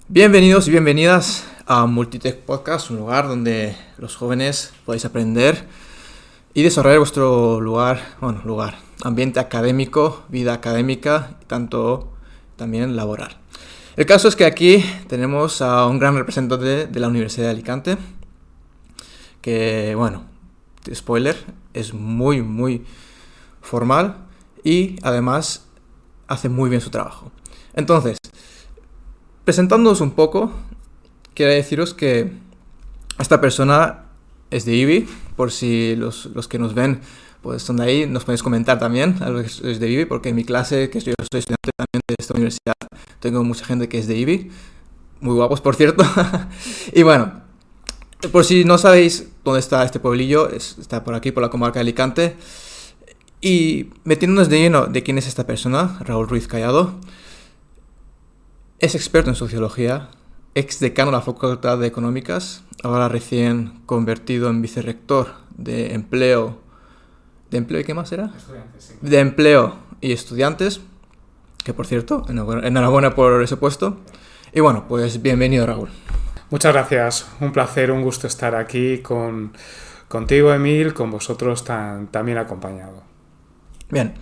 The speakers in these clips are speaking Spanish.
Bienvenidos y bienvenidas a Multitech Podcast, un lugar donde los jóvenes podéis aprender y desarrollar vuestro ambiente académico, vida académica y tanto también laboral. El caso es que aquí tenemos a un gran representante de la Universidad de Alicante, que, spoiler, es muy formal y además hace muy bien su trabajo. Entonces, presentándoos un poco, quiero deciros que esta persona es de IBI, por si los que nos ven pues son de ahí, nos podéis comentar también a los que es de IBI, porque en mi clase, que yo soy estudiante también de esta universidad, tengo mucha gente que es de IBI, muy guapos por cierto. Y bueno, por si no sabéis dónde está este pueblillo, está por aquí, por la comarca de Alicante. Y metiéndonos de lleno de quién es esta persona, Raúl Ruiz Callado. Es experto en sociología, ex decano de la Facultad de Económicas, ahora recién convertido en vicerrector de empleo. ¿De empleo y qué más era? Estudiantes, sí. De empleo y estudiantes, que por cierto, enhorabuena por ese puesto. Y bueno, pues bienvenido, Raúl. Muchas gracias, un placer, un gusto estar aquí contigo, Emil, con vosotros también acompañado. Bien,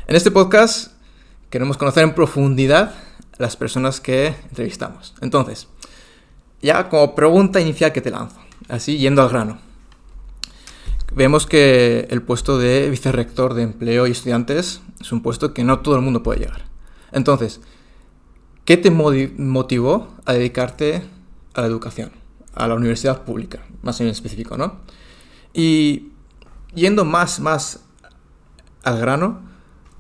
en este podcast queremos conocer en profundidad las personas que entrevistamos. Entonces, ya como pregunta inicial que te lanzo, así yendo al grano. Vemos que el puesto de vicerrector de empleo y estudiantes es un puesto que no todo el mundo puede llegar. Entonces, ¿qué te motivó a dedicarte a la educación, a la universidad pública, más en específico, ¿no? Y yendo más al grano,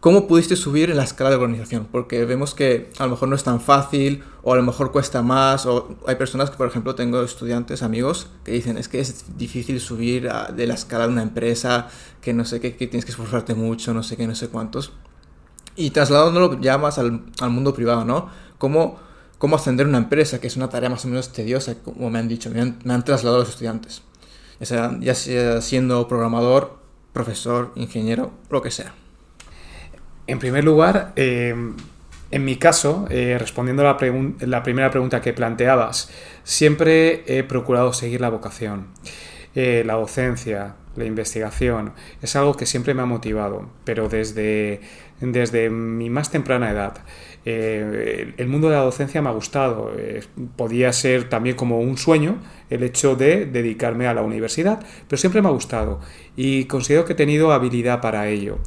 ¿cómo pudiste subir en la escala de organización? Porque vemos que a lo mejor no es tan fácil, o a lo mejor cuesta más, o hay personas que, por ejemplo, tengo estudiantes, amigos, que dicen, es que es difícil subir de la escala de una empresa, que no sé qué, que tienes que esforzarte mucho, no sé qué, no sé cuántos. Y trasladándolo ya más al mundo privado, ¿no? ¿Cómo ascender una empresa, que es una tarea más o menos tediosa, como me han dicho, me han trasladado los estudiantes. Ya sea siendo programador, profesor, ingeniero, lo que sea. En primer lugar, en mi caso, respondiendo a la primera pregunta que planteabas, siempre he procurado seguir la vocación. La docencia, la investigación, es algo que siempre me ha motivado, pero desde mi más temprana edad. El mundo de la docencia me ha gustado. Podía ser también como un sueño el hecho de dedicarme a la universidad, pero siempre me ha gustado y considero que he tenido habilidad para ello.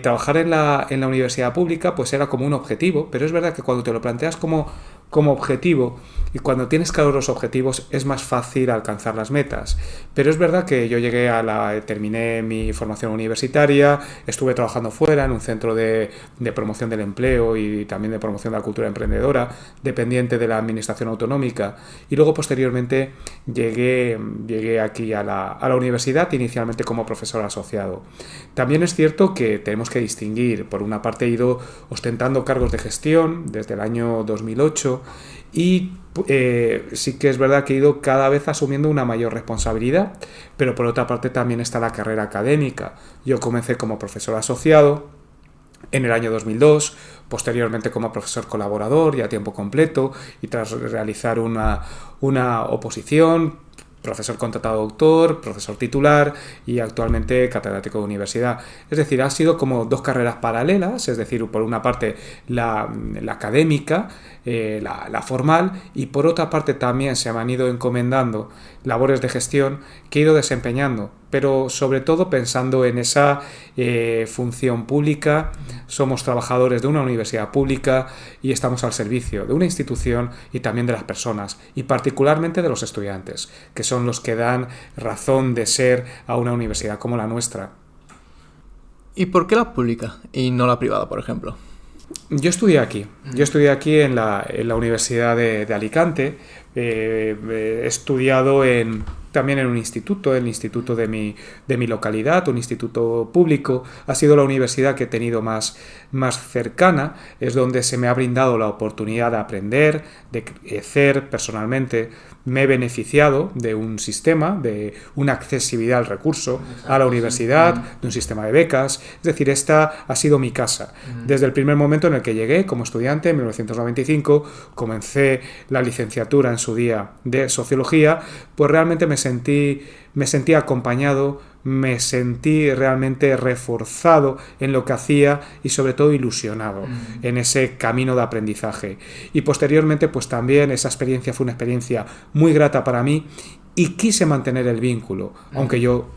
Trabajar en la universidad pública pues era como un objetivo, pero es verdad que cuando te lo planteas como objetivo y cuando tienes claros los objetivos es más fácil alcanzar las metas. Pero es verdad que yo terminé mi formación universitaria, estuve trabajando fuera en un centro de promoción del empleo y también de promoción de la cultura emprendedora, dependiente de la administración autonómica, y luego posteriormente llegué aquí a la universidad, inicialmente como profesor asociado. También es cierto que tenemos que distinguir, por una parte he ido ostentando cargos de gestión desde el año 2008 y sí que es verdad que he ido cada vez asumiendo una mayor responsabilidad, pero por otra parte también está la carrera académica. Yo comencé como profesor asociado en el año 2002, posteriormente como profesor colaborador y a tiempo completo, y tras realizar una oposición, profesor contratado doctor, profesor titular y actualmente catedrático de universidad. Es decir, ha sido como dos carreras paralelas, es decir, por una parte la académica, la formal, y por otra parte también se me han ido encomendando labores de gestión que he ido desempeñando, pero sobre todo pensando en esa función pública. Somos trabajadores de una universidad pública y estamos al servicio de una institución y también de las personas, y particularmente de los estudiantes, que son los que dan razón de ser a una universidad como la nuestra. ¿Y por qué la pública y no la privada, por ejemplo? Yo estudié aquí en la Universidad de Alicante. He estudiado también en un instituto, el instituto de mi localidad, un instituto público. Ha sido la universidad que he tenido más cercana, es donde se me ha brindado la oportunidad de aprender, de crecer personalmente. Me he beneficiado de un sistema, de una accesibilidad al recurso, a la universidad, de un sistema de becas. Es decir, esta ha sido mi casa. Desde el primer momento en el que llegué como estudiante en 1995, comencé la licenciatura en su día de Sociología, pues realmente me sentí acompañado, me sentí realmente reforzado en lo que hacía y sobre todo ilusionado en ese camino de aprendizaje. Y posteriormente pues también esa experiencia fue una experiencia muy grata para mí y quise mantener el vínculo, aunque yo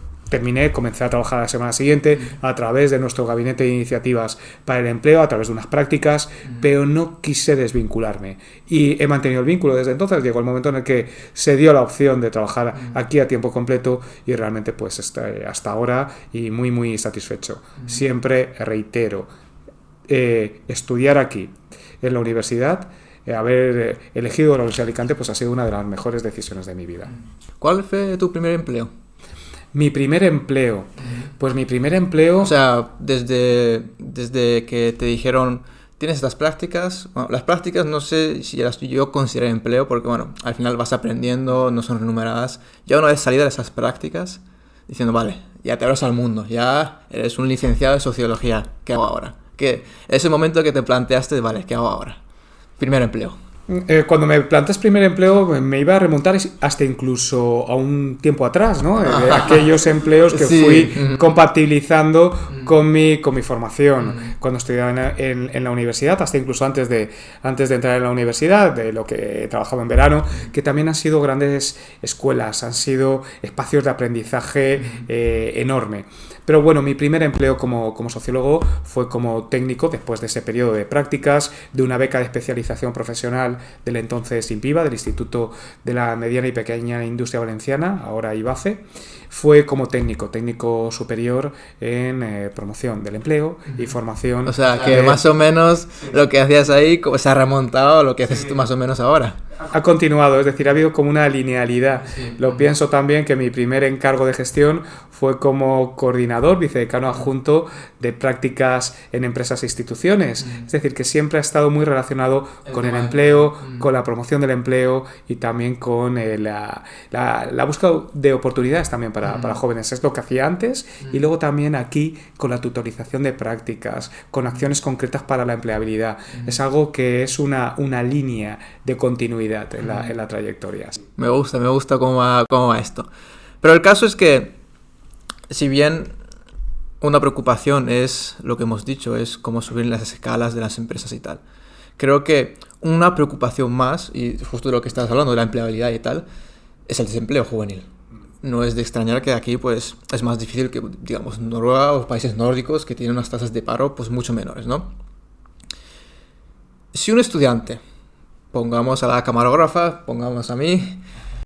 comencé a trabajar la semana siguiente a través de nuestro gabinete de iniciativas para el empleo, a través de unas prácticas, pero no quise desvincularme. Y he mantenido el vínculo desde entonces. Llegó el momento en el que se dio la opción de trabajar aquí a tiempo completo y realmente pues hasta ahora y muy muy satisfecho. Siempre reitero, estudiar aquí en la universidad, haber elegido la Universidad de Alicante pues ha sido una de las mejores decisiones de mi vida. ¿Cuál fue tu primer empleo? Mi primer empleo. Pues mi primer empleo... O sea, desde que te dijeron, tienes estas prácticas. Bueno, las prácticas no sé si yo considero empleo, porque bueno, al final vas aprendiendo, no son remuneradas. Ya una vez salida de esas prácticas, diciendo, vale, ya te abres al mundo, ya eres un licenciado de Sociología, ¿qué hago ahora? Que ese momento que te planteaste, vale, ¿qué hago ahora? Primer empleo. Cuando me planteas primer empleo me iba a remontar hasta incluso a un tiempo atrás, ¿no? Aquellos empleos que fui compatibilizando con mi formación cuando estudiaba en la universidad, hasta incluso antes de entrar en la universidad, de lo que he trabajado en verano, que también han sido grandes escuelas, han sido espacios de aprendizaje enorme. Pero bueno, mi primer empleo como sociólogo fue como técnico después de ese periodo de prácticas, de una beca de especialización profesional del entonces INPIVA, del Instituto de la Mediana y Pequeña Industria Valenciana, ahora IBACE. Fue como técnico superior en promoción del empleo y formación. O sea, que más o menos lo que hacías ahí se ha remontado a lo que haces tú más o menos ahora. Ha continuado, es decir, ha habido como una linealidad. Lo pienso también que mi primer encargo de gestión fue como coordinador, vicedecano adjunto de prácticas en empresas e instituciones. Es decir, que siempre ha estado muy relacionado con el empleo, con la promoción del empleo y también con la búsqueda de oportunidades también para jóvenes. Es lo que hacía antes y luego también aquí con la tutorización de prácticas, con acciones concretas para la empleabilidad. Es algo que es una línea de continuidad en la trayectoria. Me gusta cómo va esto. Pero el caso es que, si bien una preocupación es lo que hemos dicho, es cómo subir las escalas de las empresas y tal, creo que una preocupación más, y justo de lo que estás hablando, de la empleabilidad y tal, es el desempleo juvenil. No es de extrañar que aquí pues es más difícil que, digamos, Noruega o países nórdicos que tienen unas tasas de paro pues mucho menores, ¿no? Si un estudiante, pongamos a la camarógrafa, pongamos a mí,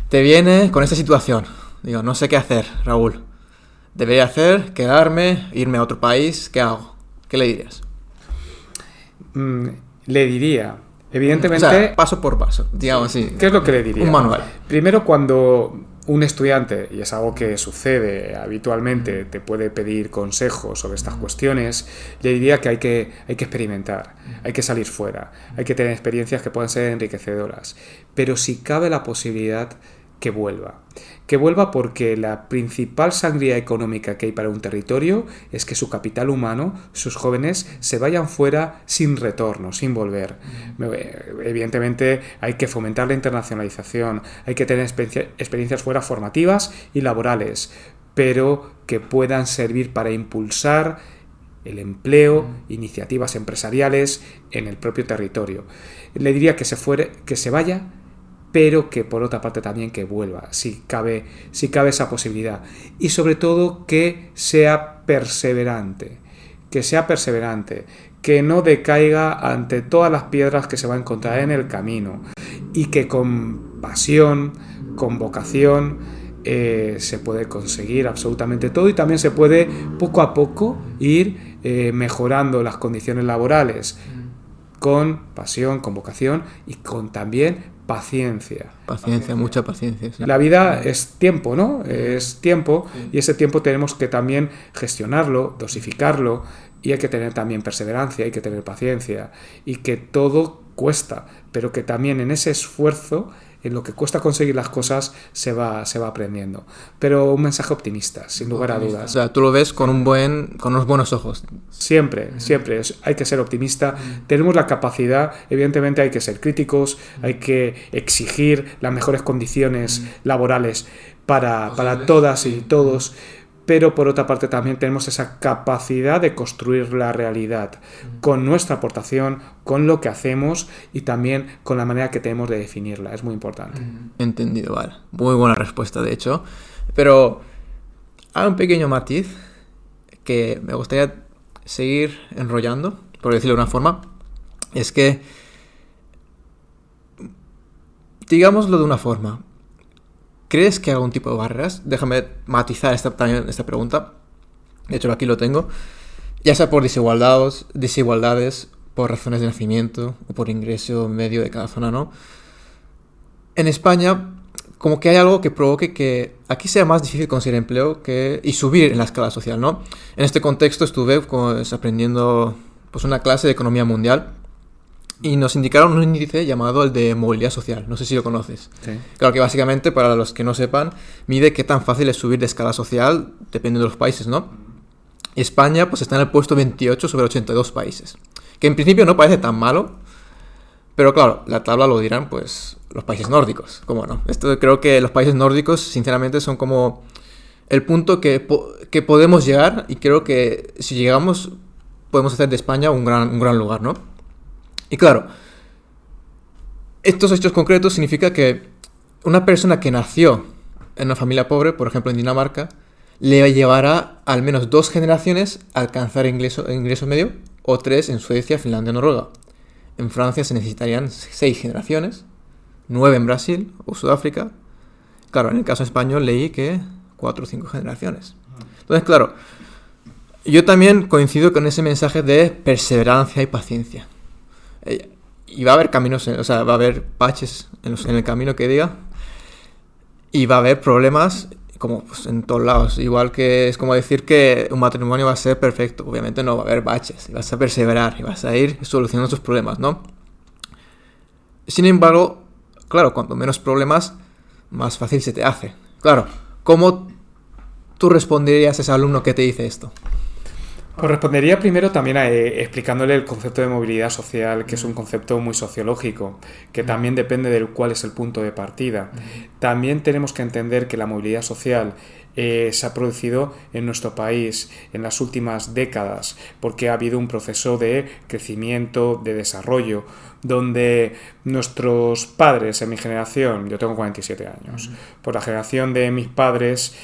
te viene con esta situación. Digo, no sé qué hacer, Raúl. ¿Debería hacer? ¿Quedarme? ¿Irme a otro país? ¿Qué hago? ¿Qué le dirías? Le diría, evidentemente... O sea, paso por paso, digamos así. ¿Qué es lo que le diría? Un manual. Primero, cuando un estudiante, y es algo que sucede habitualmente, te puede pedir consejos sobre estas cuestiones, le diría que hay que experimentar, hay que salir fuera, hay que tener experiencias que puedan ser enriquecedoras. Pero si cabe la posibilidad, que vuelva. Que vuelva porque la principal sangría económica que hay para un territorio es que su capital humano, sus jóvenes, se vayan fuera sin retorno, sin volver. Evidentemente hay que fomentar la internacionalización, hay que tener experiencias fuera formativas y laborales, pero que puedan servir para impulsar el empleo, iniciativas empresariales en el propio territorio. Le diría que se vaya, pero que por otra parte también que vuelva, si cabe esa posibilidad. Y sobre todo que sea perseverante, que no decaiga ante todas las piedras que se va a encontrar en el camino y que con pasión, con vocación, se puede conseguir absolutamente todo y también se puede poco a poco ir mejorando las condiciones laborales con pasión, con vocación y con también paciencia, mucha paciencia. Sí. La vida es tiempo, ¿no? Es tiempo y ese tiempo tenemos que también gestionarlo, dosificarlo y hay que tener también perseverancia, hay que tener paciencia y que todo cuesta, pero que también en ese esfuerzo en lo que cuesta conseguir las cosas se va aprendiendo. Pero un mensaje optimista, sin lugar a dudas. O sea, tú lo ves con unos buenos ojos. Siempre hay que ser optimista. Tenemos la capacidad, evidentemente hay que ser críticos, hay que exigir las mejores condiciones laborales para todas y todos, pero por otra parte también tenemos esa capacidad de construir la realidad con nuestra aportación, con lo que hacemos y también con la manera que tenemos de definirla. Es muy importante. Entendido, vale. Muy buena respuesta, de hecho. Pero hay un pequeño matiz que me gustaría seguir enrollando, por decirlo de una forma. Es que, digámoslo de una forma, ¿crees que hay algún tipo de barreras? Déjame matizar esta pregunta. De hecho, aquí lo tengo. Ya sea por desigualdades, por razones de nacimiento o por ingreso medio de cada zona, ¿no? En España, como que hay algo que provoque que aquí sea más difícil conseguir empleo y subir en la escala social, ¿no? En este contexto estuve aprendiendo una clase de economía mundial y nos indicaron un índice llamado el de movilidad social. No sé si lo conoces. Sí. Claro que básicamente, para los que no sepan, mide qué tan fácil es subir de escala social dependiendo de los países, ¿no? Y España está en el puesto 28 sobre 82 países. Que en principio no parece tan malo, pero claro, la tabla lo dirán los países nórdicos. ¿Cómo no? Creo que los países nórdicos, sinceramente, son como el punto que podemos llegar, y creo que si llegamos podemos hacer de España un gran lugar, ¿no? Y claro, estos hechos concretos significa que una persona que nació en una familia pobre, por ejemplo en Dinamarca, le llevará al menos 2 generaciones a alcanzar ingreso medio, o 3 en Suecia, Finlandia, Noruega. En Francia se necesitarían 6 generaciones, 9 en Brasil o Sudáfrica. Claro, en el caso español leí que 4 o 5 generaciones. Entonces, claro, yo también coincido con ese mensaje de perseverancia y paciencia. Y va a haber caminos, va a haber baches en el camino que diga, y va a haber problemas como en todos lados. Igual que es como decir que un matrimonio va a ser perfecto. Obviamente no, va a haber baches, y vas a perseverar y vas a ir solucionando esos problemas, ¿no? Sin embargo, claro, cuanto menos problemas, más fácil se te hace. Claro, ¿cómo tú responderías a ese alumno que te dice esto? Pues respondería primero también explicándole el concepto de movilidad social, que es un concepto muy sociológico, que también depende de cuál es el punto de partida. También tenemos que entender que la movilidad social se ha producido en nuestro país en las últimas décadas, porque ha habido un proceso de crecimiento, de desarrollo, donde nuestros padres en mi generación, yo tengo 47 años, por la generación de mis padres,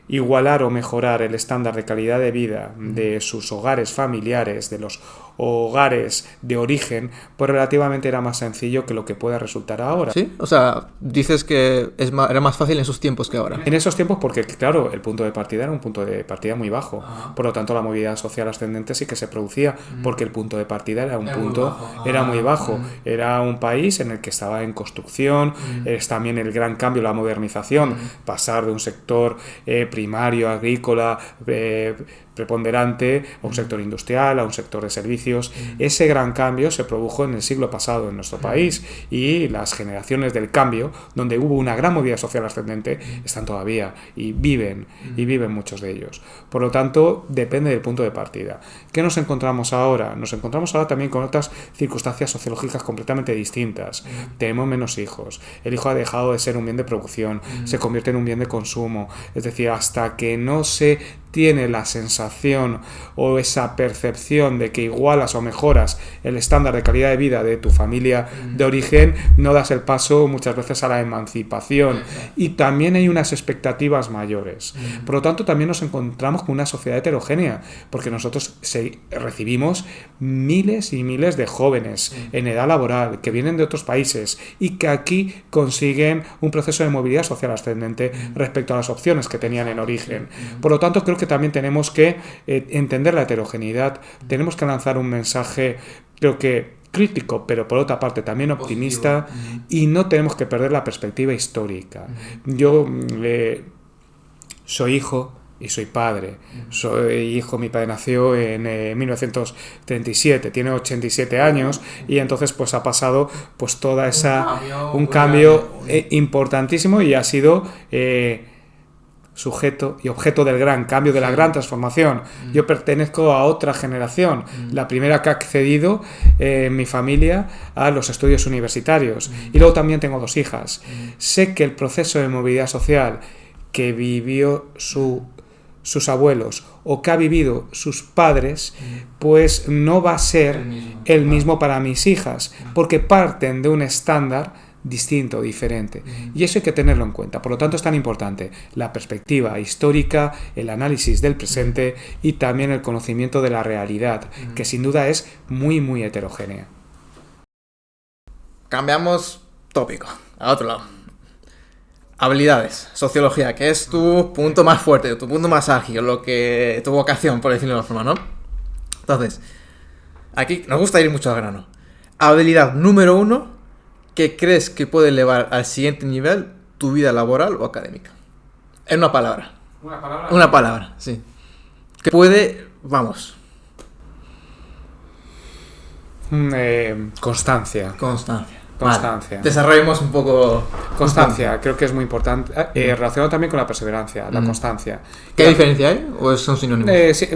igualar o mejorar el estándar de calidad de vida de sus hogares familiares, de los hogares de origen, pues relativamente era más sencillo que lo que pueda resultar ahora. ¿Sí? O sea, dices que era más fácil en esos tiempos que ahora. En esos tiempos porque, claro, el punto de partida era un punto de partida muy bajo. Por lo tanto, la movilidad social ascendente sí que se producía, porque el punto de partida era muy bajo. Era un país en el que estaba en construcción, es también el gran cambio, la modernización, pasar de un sector primario, agrícola, preponderante, a un sector industrial, a un sector de servicios. Ese gran cambio se produjo en el siglo pasado en nuestro país, y las generaciones del cambio, donde hubo una gran movilidad social ascendente, están todavía y viven muchos de ellos. Por lo tanto, depende del punto de partida. ¿Qué nos encontramos ahora? Nos encontramos ahora también con otras circunstancias sociológicas completamente distintas. Tenemos menos hijos. El hijo ha dejado de ser un bien de producción, se convierte en un bien de consumo. Es decir, hasta que no se tiene la sensación o esa percepción de que igualas o mejoras el estándar de calidad de vida de tu familia de origen, no das el paso muchas veces a la emancipación, y también hay unas expectativas mayores. Por lo tanto, también nos encontramos con una sociedad heterogénea, porque nosotros recibimos miles y miles de jóvenes en edad laboral que vienen de otros países y que aquí consiguen un proceso de movilidad social ascendente respecto a las opciones que tenían en origen. Por lo tanto, creo que también tenemos que entender la heterogeneidad, tenemos que lanzar un mensaje, creo que crítico, pero por otra parte también optimista, y no tenemos que perder la perspectiva histórica. Yo soy hijo y soy padre. Soy hijo, mi padre nació en 1937, tiene 87 años y entonces pues ha pasado pues toda esa... un cambio importantísimo y ha sido... sujeto y objeto del gran cambio, de la gran transformación. Yo pertenezco a otra generación, la primera que ha accedido en mi familia a los estudios universitarios. Y luego también tengo 2 hijas. Sé que el proceso de movilidad social que vivió sus abuelos o que ha vivido sus padres, pues no va a ser el mismo para mis hijas, porque parten de un estándar distinto, diferente. Y eso hay que tenerlo en cuenta. Por lo tanto, es tan importante la perspectiva histórica, el análisis del presente y también el conocimiento de la realidad, que sin duda es muy, muy heterogénea. Cambiamos tópico, a otro lado. Habilidades, sociología, que es tu punto más fuerte, tu punto más ágil, tu vocación, por decirlo de alguna forma, ¿no? Entonces, aquí nos gusta ir mucho al grano. Habilidad número 1 que crees que puede elevar al siguiente nivel tu vida laboral o académica. En una palabra. ¿Una palabra? Una palabra, sí. Que puede, vamos. Constancia. Constancia. Constancia. Vale. Desarrollemos un poco. Constancia, creo que es muy importante. Relacionado también con la perseverancia, la constancia. ¿Qué diferencia hay? ¿O son sinónimos? Sí,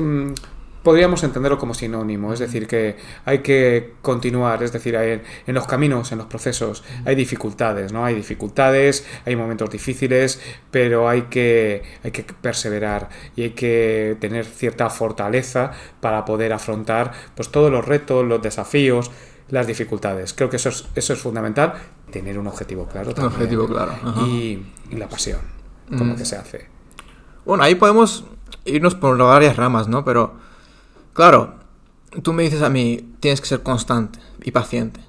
podríamos entenderlo como sinónimo, es decir, que hay que continuar, es decir, en los caminos, en los procesos, hay dificultades, ¿no? Hay dificultades, hay momentos difíciles, pero hay que perseverar y hay que tener cierta fortaleza para poder afrontar pues todos los retos, los desafíos, las dificultades. Creo que eso es fundamental, tener un objetivo claro también. Un objetivo claro. Ajá. Y la pasión, como que se hace. Bueno, ahí podemos irnos por varias ramas, ¿no? Pero claro, tú me dices a mí, tienes que ser constante y paciente.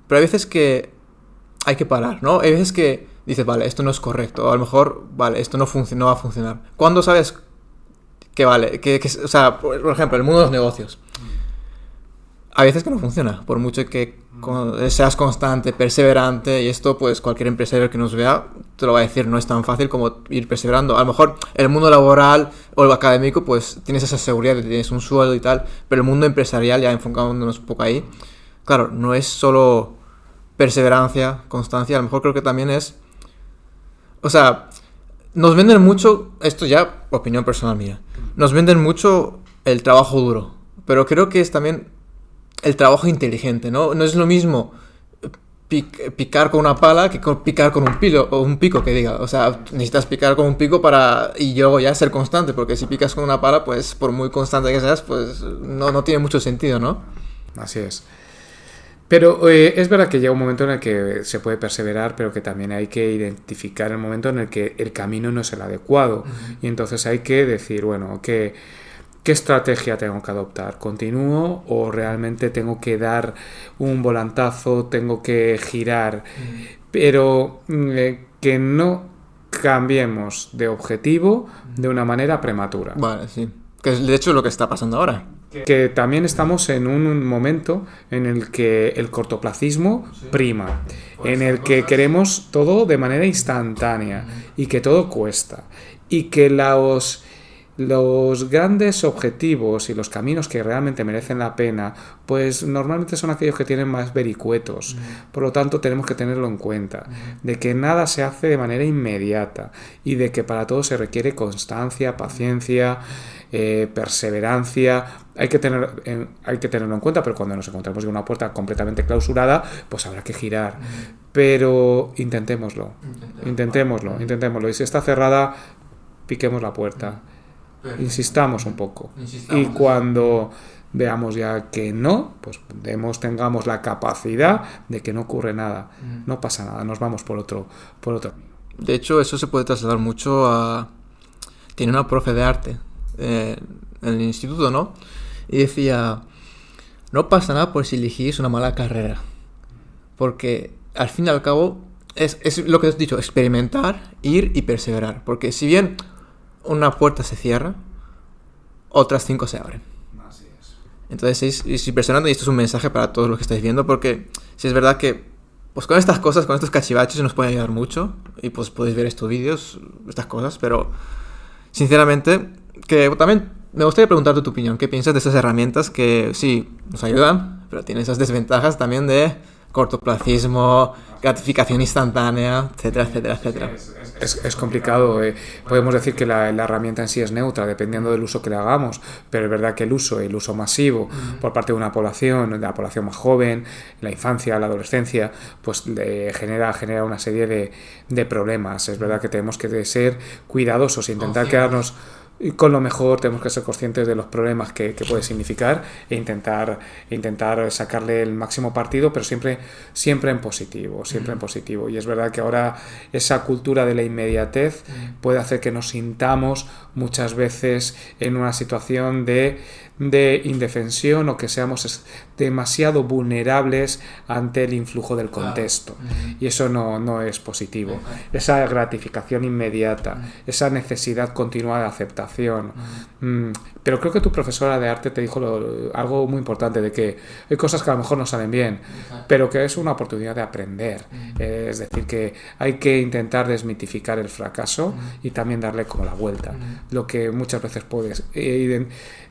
Pero hay veces que hay que parar, ¿no? Hay veces que dices, vale, esto no es correcto. O a lo mejor, vale, esto no va a funcionar. ¿Cuándo sabes que vale? O sea, por ejemplo, el mundo de los negocios. Hay veces que no funciona. Por mucho que seas constante, perseverante. Y esto, pues, cualquier empresario que nos vea te lo va a decir. No es tan fácil como ir perseverando. A lo mejor el mundo laboral o el académico, pues, tienes esa seguridad de que tienes un sueldo y tal. Pero el mundo empresarial, ya enfocándonos un poco ahí, claro, no es solo perseverancia, constancia. A lo mejor creo que también es... O sea, nos venden mucho... Esto ya, opinión personal mía. Nos venden mucho el trabajo duro. Pero creo que es también el trabajo inteligente, ¿no? No es lo mismo picar con una pala que picar con un pilo o un pico, que diga. O sea, necesitas picar con un pico y luego ya ser constante, porque si picas con una pala, pues por muy constante que seas, pues no tiene mucho sentido, ¿no? Así es. Pero es verdad que llega un momento en el que se puede perseverar, pero que también hay que identificar el momento en el que el camino no es el adecuado. Y entonces hay que decir, bueno, ¿qué estrategia tengo que adoptar? ¿Continúo o realmente tengo que dar un volantazo, tengo que girar? Pero que no cambiemos de objetivo de una manera prematura. Vale, sí. Que es de hecho lo que está pasando ahora. Que también estamos en un momento en el que el cortoplacismo prima, en el que queremos todo de manera instantánea y que todo cuesta y que los grandes objetivos y los caminos que realmente merecen la pena, pues normalmente son aquellos que tienen más vericuetos. Por lo tanto, tenemos que tenerlo en cuenta, de que nada se hace de manera inmediata y de que para todo se requiere constancia, paciencia, perseverancia. Hay que tenerlo en cuenta, pero cuando nos encontremos en una puerta completamente clausurada, pues habrá que girar. Pero intentémoslo. Y si está cerrada, piquemos la puerta. Insistamos un poco. Y cuando veamos ya que no, pues tengamos la capacidad de que no ocurre nada. No pasa nada, nos vamos por otro. De hecho, eso se puede trasladar mucho a... Tiene una profe de arte en el instituto, ¿no? Y decía, no pasa nada por si elegís una mala carrera. Porque al fin y al cabo es lo que has dicho, experimentar, ir y perseverar. Porque si bien una puerta se cierra, otras 5 se abren. Así es. Entonces, es impresionante y esto es un mensaje para todos los que estáis viendo, porque si es verdad que pues con estas cosas, con estos cachivaches nos pueden ayudar mucho y pues podéis ver estos vídeos, estas cosas, pero sinceramente, que también me gustaría preguntarte tu opinión. ¿Qué piensas de esas herramientas que sí nos ayudan, pero tienen esas desventajas también de cortoplacismo, gratificación instantánea, etcétera, etcétera, etcétera? Es complicado. Podemos decir que la herramienta en sí es neutra, dependiendo del uso que le hagamos, pero es verdad que el uso masivo por parte de una población, de la población más joven, la infancia, la adolescencia, pues genera una serie de problemas. Es verdad que tenemos que ser cuidadosos e intentar quedarnos con lo mejor. Tenemos que ser conscientes de los problemas que puede significar e intentar sacarle el máximo partido, pero siempre en positivo, y es verdad que ahora esa cultura de la inmediatez puede hacer que nos sintamos muchas veces en una situación de indefensión, o que seamos demasiado vulnerables ante el influjo del contexto, y eso no es positivo. Esa gratificación inmediata, esa necesidad continua de aceptación. Pero creo que tu profesora de arte te dijo algo muy importante, de que hay cosas que a lo mejor no salen bien, pero que es una oportunidad de aprender. Es decir, que hay que intentar desmitificar el fracaso y también darle como la vuelta. Lo que muchas veces puedes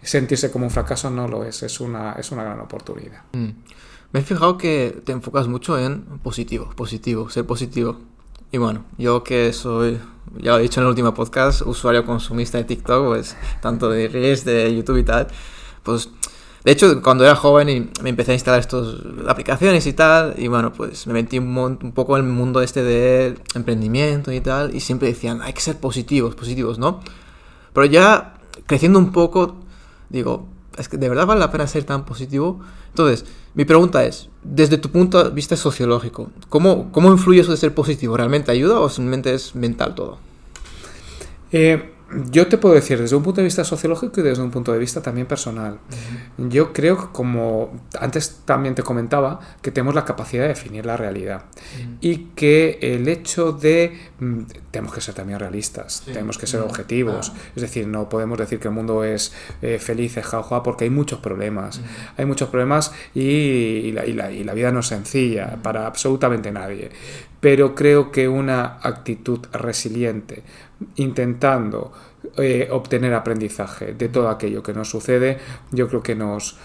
sentirse como un fracaso no lo es una gran oportunidad. Me he fijado que te enfocas mucho en positivo, ser positivo. Y bueno, yo que soy, ya lo he dicho en el último podcast, usuario consumista de TikTok, pues tanto de Reels, de YouTube y tal, pues de hecho cuando era joven y me empecé a instalar estas aplicaciones y tal, y bueno, pues me metí un poco en el mundo de emprendimiento y tal, y siempre decían, hay que ser positivos, ¿no? Pero ya creciendo un poco, digo, es que de verdad vale la pena ser tan positivo. Entonces, mi pregunta es, desde tu punto de vista sociológico, ¿cómo influye eso de ser positivo? ¿Realmente ayuda o simplemente es mental todo? Yo te puedo decir desde un punto de vista sociológico y desde un punto de vista también personal. Yo creo que, como antes también te comentaba, que tenemos la capacidad de definir la realidad, y que el hecho de tenemos que ser también realistas, tenemos que ser objetivos. Es decir, no podemos decir que el mundo es feliz, es jauja, porque hay muchos problemas. Hay muchos problemas y la vida no es sencilla para absolutamente nadie. Pero creo que una actitud resiliente, intentando obtener aprendizaje de todo aquello que nos sucede, yo creo que nos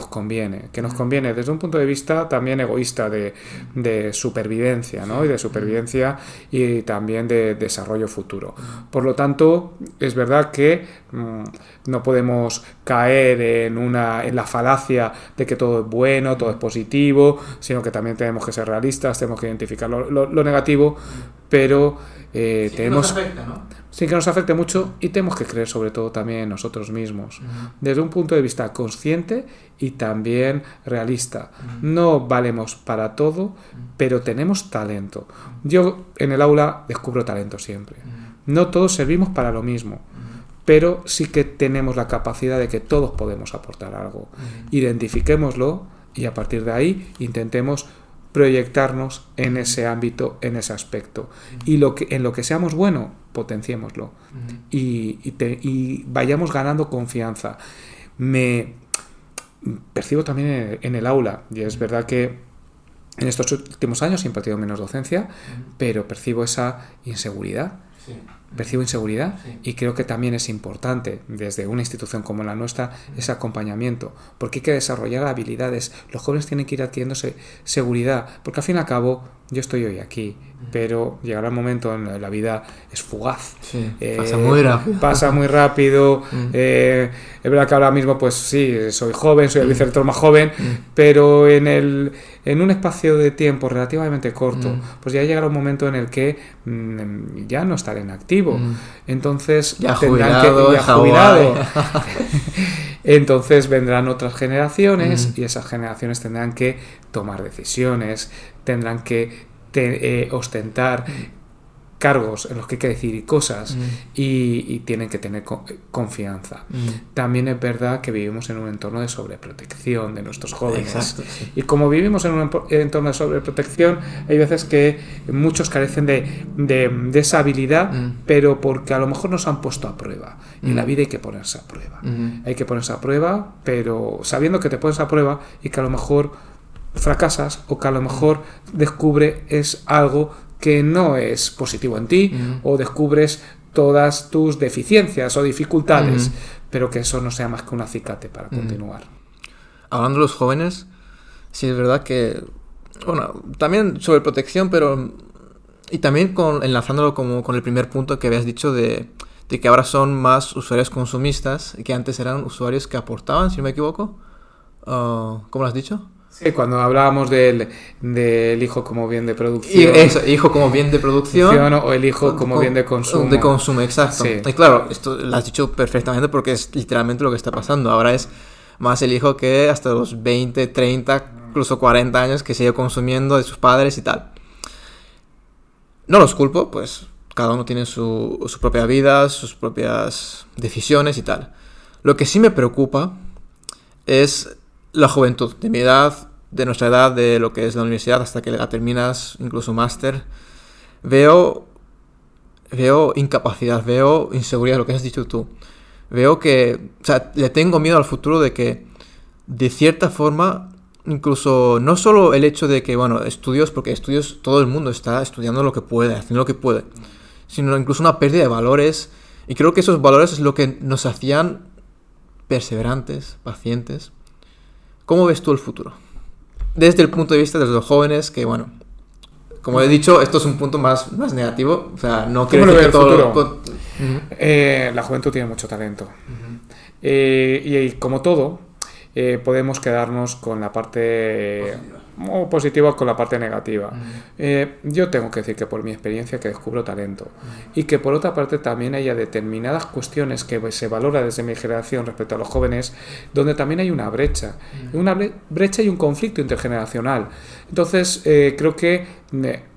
conviene. Que nos conviene desde un punto de vista también egoísta de supervivencia, ¿no? Y de supervivencia y también de desarrollo futuro. Por lo tanto, es verdad que no podemos caer en la falacia de que todo es bueno, todo es positivo, sino que también tenemos que ser realistas, tenemos que identificar lo negativo, pero tenemos... Que nos afecta, ¿no? Sí, que nos afecte mucho, y tenemos que creer sobre todo también en nosotros mismos, desde un punto de vista consciente y también realista. No valemos para todo, pero tenemos talento. Yo en el aula descubro talento siempre. No todos servimos para lo mismo, pero sí que tenemos la capacidad de que todos podemos aportar algo. Identifiquémoslo y a partir de ahí intentemos proyectarnos en ese ámbito, en ese aspecto, y en lo que seamos buenos, potenciémoslo y vayamos ganando confianza. Me percibo también en el aula, y es verdad que en estos últimos años he impartido menos docencia, pero percibo esa inseguridad. Percibo inseguridad, y creo que también es importante desde una institución como la nuestra ese acompañamiento, porque hay que desarrollar habilidades. Los jóvenes tienen que ir adquiriendo seguridad, porque al fin y al cabo yo estoy hoy aquí, pero llegará un momento en la vida, es fugaz, pasa muy rápido. Es verdad que ahora mismo pues sí, soy joven, soy el vicerrector más joven, pero en un espacio de tiempo relativamente corto, pues ya llegará un momento en el que ya no estaré en activo. Entonces ya jubilado. Entonces vendrán otras generaciones, y esas generaciones tendrán que tomar decisiones, tendrán que ostentar cargos en los que hay que decidir cosas, y tienen que tener confianza. También es verdad que vivimos en un entorno de sobreprotección de nuestros jóvenes. Exacto, sí. Y como vivimos en un entorno de sobreprotección, hay veces que muchos carecen de esa habilidad, pero porque a lo mejor nos han puesto a prueba. Y en la vida hay que ponerse a prueba. Hay que ponerse a prueba, pero sabiendo que te pones a prueba y que a lo mejor fracasas, o que a lo mejor descubres algo que no es positivo en ti, o descubres todas tus deficiencias o dificultades, pero que eso no sea más que un acicate para continuar. Hablando de los jóvenes, sí es verdad que, bueno, también sobre protección, pero, y también enlazándolo como con el primer punto que habías dicho de que ahora son más usuarios consumistas y que antes eran usuarios que aportaban, si no me equivoco. ¿Cómo lo has dicho? Sí, cuando hablábamos del hijo como bien de producción. Y eso, hijo como bien de producción. O el hijo como bien de consumo. De consumo, exacto. Sí. Y claro, esto lo has dicho perfectamente porque es literalmente lo que está pasando. Ahora es más el hijo que hasta los 20, 30, incluso 40 años que sigue consumiendo de sus padres y tal. No los culpo, pues cada uno tiene su propia vida, sus propias decisiones y tal. Lo que sí me preocupa es la juventud, de mi edad, de nuestra edad, de lo que es la universidad, hasta que la terminas, incluso máster. Veo incapacidad, veo inseguridad, lo que has dicho tú. Veo que, o sea, le tengo miedo al futuro de que, de cierta forma, incluso no solo el hecho de que, bueno, estudios, porque estudios, todo el mundo está estudiando lo que puede, haciendo lo que puede, sino incluso una pérdida de valores. Y creo que esos valores es lo que nos hacían perseverantes, pacientes. ¿Cómo ves tú el futuro? Desde el punto de vista de los jóvenes, que bueno, como he dicho, esto es un punto más negativo. O sea, no quiero decir que todo... La juventud tiene mucho talento. Y como todo, podemos quedarnos con la parte positiva o con la parte negativa. Yo tengo que decir que por mi experiencia que descubro talento y que por otra parte también haya determinadas cuestiones que se valora desde mi generación respecto a los jóvenes, donde también hay una brecha y un conflicto intergeneracional. Entonces creo que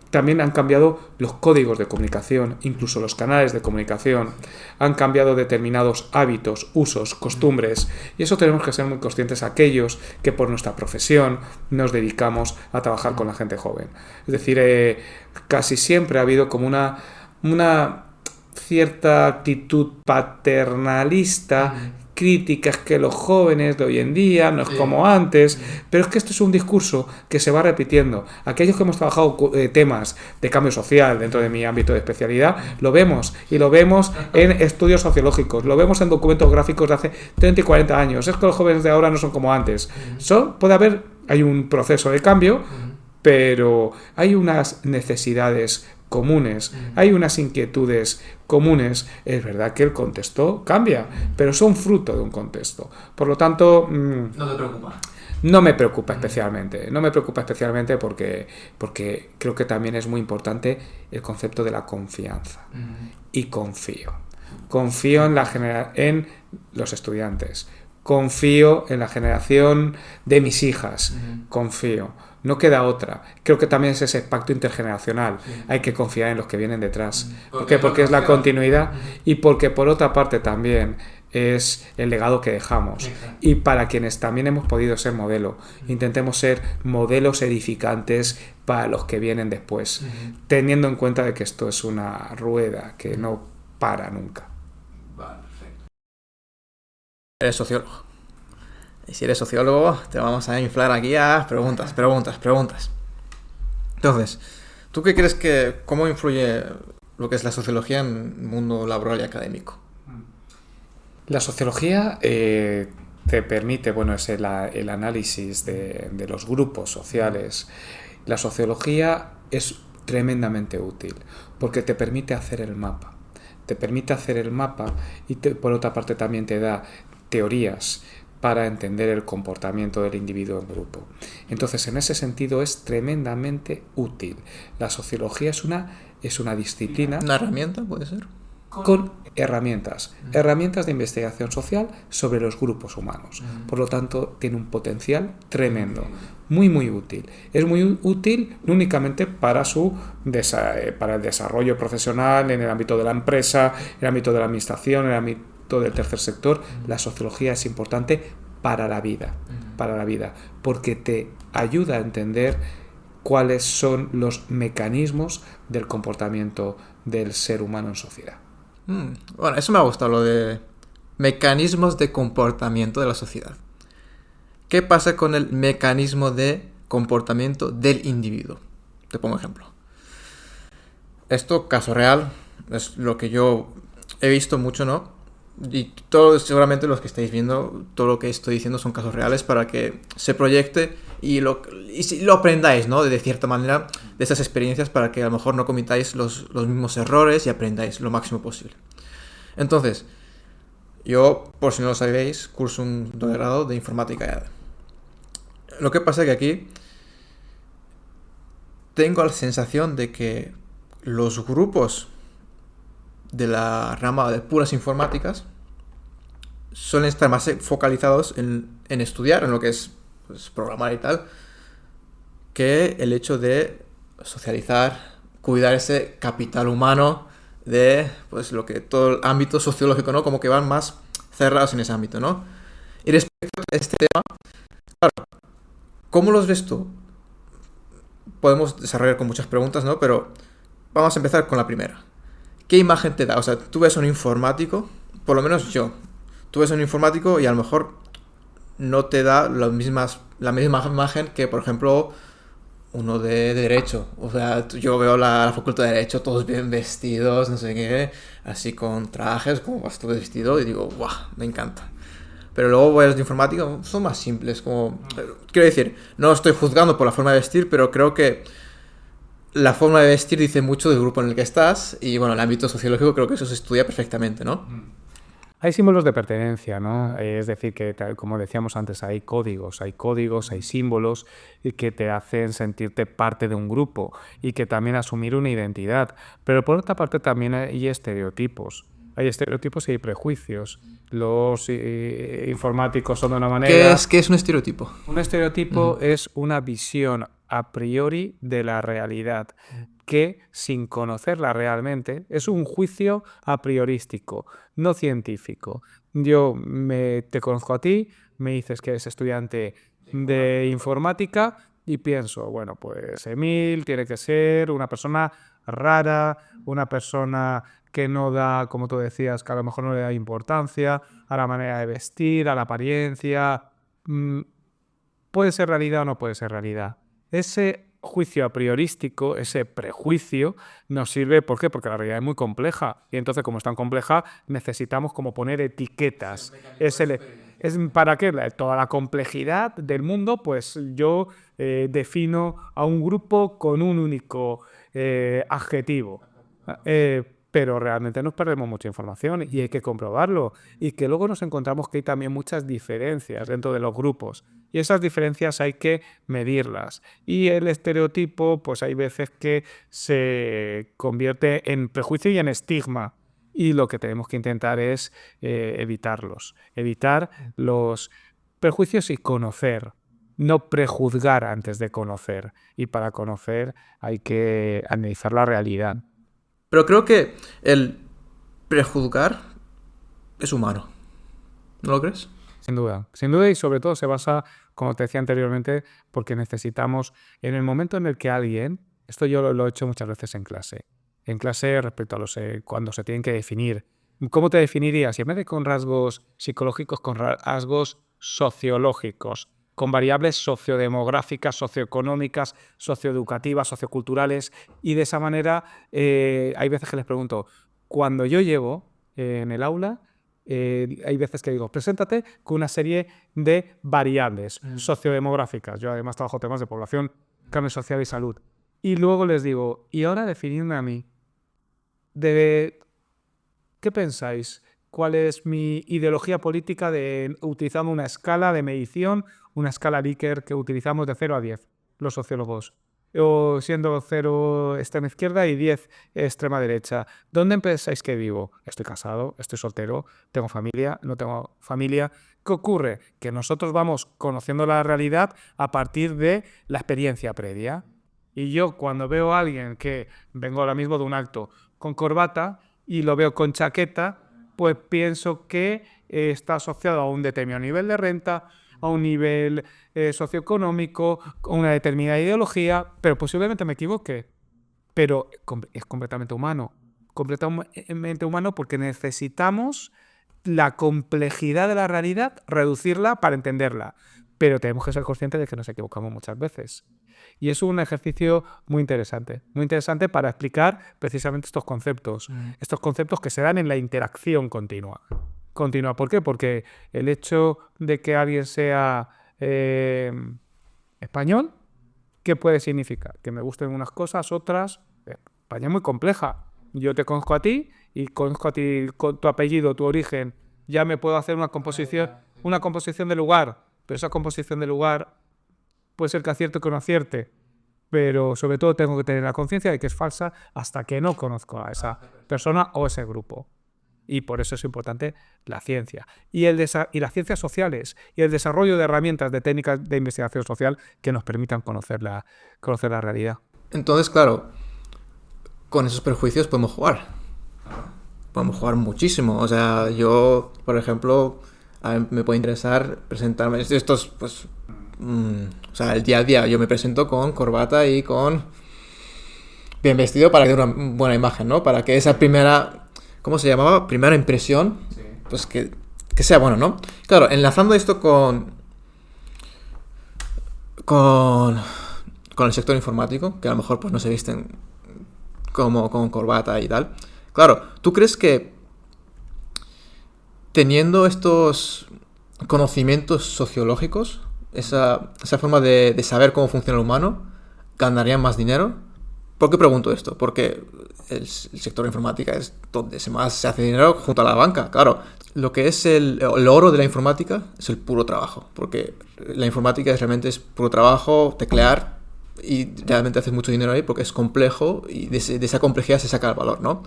también han cambiado los códigos de comunicación, incluso los canales de comunicación, han cambiado determinados hábitos, usos, costumbres, y eso tenemos que ser muy conscientes aquellos que por nuestra profesión nos dedicamos a trabajar con la gente joven. Es decir, casi siempre ha habido como una cierta actitud paternalista, críticas que los jóvenes de hoy en día no es como antes, pero es que esto es un discurso que se va repitiendo. Aquellos que hemos trabajado temas de cambio social dentro de mi ámbito de especialidad, lo vemos, y lo vemos en estudios sociológicos, lo vemos en documentos gráficos de hace 30 y 40 años. Es que los jóvenes de ahora no son como antes. Hay un proceso de cambio, pero hay unas necesidades comunes, hay unas inquietudes comunes. Es verdad que el contexto cambia, pero son fruto de un contexto. Por lo tanto, ¿no te preocupa? No me preocupa especialmente. No me preocupa especialmente porque creo que también es muy importante el concepto de la confianza. Y confío. Confío en los estudiantes. Confío en la generación de mis hijas. Confío. No queda otra. Creo que también es ese pacto intergeneracional. Hay que confiar en los que vienen detrás. ¿Por qué? Porque es la continuidad y porque por otra parte también es el legado que dejamos. Y para quienes también hemos podido ser modelo, intentemos ser modelos edificantes para los que vienen después, teniendo en cuenta de que esto es una rueda que no para nunca. Vale, perfecto. Eres sociólogo. Y si eres sociólogo, te vamos a inflar aquí a preguntas. Entonces, ¿tú qué crees cómo influye lo que es la sociología en el mundo laboral y académico? La sociología te permite, es el análisis de los grupos sociales. La sociología es tremendamente útil porque te permite hacer el mapa. Y por otra parte también te da teorías para entender el comportamiento del individuo en grupo. Entonces, en ese sentido es tremendamente útil. La sociología es una disciplina... ¿Una herramienta puede ser? Con herramientas de investigación social sobre los grupos humanos. Por lo tanto, tiene un potencial tremendo, muy muy útil. Es muy útil no únicamente para el desarrollo profesional en el ámbito de la empresa, en el ámbito de la administración, en el ámbito del tercer sector. La sociología es importante para la vida, porque te ayuda a entender cuáles son los mecanismos del comportamiento del ser humano en sociedad. Bueno, eso me ha gustado, lo de mecanismos de comportamiento de la sociedad. ¿Qué pasa con el mecanismo de comportamiento del individuo? Te pongo ejemplo. Esto, caso real, Es lo que yo he visto mucho, ¿no? Y todos, seguramente los que estáis viendo, todo lo que estoy diciendo son casos reales para que se proyecte y si lo aprendáis, ¿no? De cierta manera, de esas experiencias para que a lo mejor no cometáis los mismos errores y aprendáis lo máximo posible. Entonces, yo, por si no lo sabéis, curso un grado de informática. Lo que pasa es que aquí tengo la sensación de que los grupos de la rama de puras informáticas suelen estar más focalizados en estudiar, en lo que es pues, programar y tal, que el hecho de socializar, cuidar ese capital humano de pues lo que todo el ámbito sociológico, ¿no? Como que van más cerrados en ese ámbito, ¿no? Y respecto a este tema, claro, ¿cómo los ves tú? Podemos desarrollar con muchas preguntas, ¿no? Pero vamos a empezar con la primera. ¿Qué imagen te da? O sea, tú ves a un informático, por lo menos yo, tú ves a un informático y a lo mejor no te da la misma imagen que, por ejemplo, uno de Derecho. O sea, yo veo la facultad de Derecho, todos bien vestidos, no sé qué, así con trajes, como vas todo vestido, y digo, ¡guau! Me encanta. Pero luego voy a los de informática, son más simples, como... Quiero decir, no estoy juzgando por la forma de vestir, pero creo que la forma de vestir dice mucho del grupo en el que estás y, bueno, el ámbito sociológico creo que eso se estudia perfectamente, ¿no? Hay símbolos de pertenencia, ¿no? Es decir, que como decíamos antes, hay códigos, hay símbolos que te hacen sentirte parte de un grupo y que también asumir una identidad. Pero por otra parte también hay estereotipos. Hay estereotipos y hay prejuicios. Los informáticos son de una manera... ¿Qué es un estereotipo? Un estereotipo es una visión a priori de la realidad que, sin conocerla realmente, es un juicio a priorístico, no científico. Yo te conozco a ti, me dices que eres estudiante de informática y pienso, bueno, pues Emil tiene que ser una persona rara, una persona que no da, como tú decías, que a lo mejor no le da importancia a la manera de vestir, a la apariencia. ¿Puede ser realidad o no puede ser realidad? Ese juicio a priorístico, ese prejuicio, nos sirve, ¿por qué? Porque la realidad es muy compleja y entonces como es tan compleja necesitamos como poner etiquetas. ¿Para qué? Toda la complejidad del mundo, pues yo defino a un grupo con un único adjetivo. Pero realmente nos perdemos mucha información y hay que comprobarlo. Y que luego nos encontramos que hay también muchas diferencias dentro de los grupos. Y esas diferencias hay que medirlas. Y el estereotipo, pues hay veces que se convierte en prejuicio y en estigma. Y lo que tenemos que intentar es evitarlos. Evitar los prejuicios y conocer. No prejuzgar antes de conocer. Y para conocer hay que analizar la realidad. Pero creo que el prejuzgar es humano. ¿No lo crees? Sin duda y sobre todo se basa, como te decía anteriormente, porque necesitamos, en el momento en el que alguien, esto yo lo he hecho muchas veces en clase respecto a cuando se tienen que definir. ¿Cómo te definirías? Y en vez de con rasgos psicológicos, con rasgos sociológicos, con variables sociodemográficas, socioeconómicas, socioeducativas, socioculturales, y de esa manera hay veces que les pregunto, cuando yo llevo en el aula, hay veces que digo, preséntate con una serie de variables sociodemográficas. Yo además trabajo temas de población, cambio social y salud. Y luego les digo, y ahora definidme a mí, ¿qué pensáis? ¿Cuál es mi ideología política utilizando una escala de medición, una escala Likert que utilizamos de 0 a 10, los sociólogos? O siendo 0 extrema izquierda y 10 extrema derecha. ¿Dónde pensáis que vivo? Estoy casado, estoy soltero, tengo familia, no tengo familia. ¿Qué ocurre? Que nosotros vamos conociendo la realidad a partir de la experiencia previa. Y yo cuando veo a alguien que vengo ahora mismo de un acto con corbata y lo veo con chaqueta, pues pienso que está asociado a un determinado nivel de renta, a un nivel socioeconómico, a una determinada ideología, pero posiblemente me equivoque. Pero es completamente humano porque necesitamos la complejidad de la realidad, reducirla para entenderla. Pero tenemos que ser conscientes de que nos equivocamos muchas veces. Y es un ejercicio muy interesante para explicar precisamente estos conceptos que se dan en la interacción continua. ¿Por qué? Porque el hecho de que alguien sea español, ¿qué puede significar? Que me gusten unas cosas, otras. España es muy compleja. Yo te conozco a ti y conozco a ti con tu apellido, tu origen. Ya me puedo hacer una composición de lugar, pero esa composición de lugar puede ser que acierte o que no acierte. Pero sobre todo tengo que tener la conciencia de que es falsa hasta que no conozco a esa persona o ese grupo. Y por eso es importante la ciencia. Y las ciencias sociales y el desarrollo de herramientas, de técnicas de investigación social que nos permitan conocer la realidad. Entonces, claro, con esos prejuicios podemos jugar. Podemos jugar muchísimo. O sea, yo, por ejemplo, a mí me puede interesar presentarme. Esto es, pues, o sea, el día a día. Yo me presento con corbata y con bien vestido para que dé una buena imagen, ¿no? Para que esa primera, ¿cómo se llamaba? Primera impresión, pues que sea bueno, ¿no? Claro, enlazando esto con el sector informático, que a lo mejor pues no se visten como con corbata y tal. Claro, ¿tú crees que teniendo estos conocimientos sociológicos, esa forma de saber cómo funciona el humano, ganarían más dinero? ¿Por qué pregunto esto? Porque el sector informática es donde más se hace dinero junto a la banca. Claro, lo que es el oro de la informática es el puro trabajo, porque la informática realmente es puro trabajo, teclear, y realmente haces mucho dinero ahí porque es complejo y de esa complejidad se saca el valor, ¿no?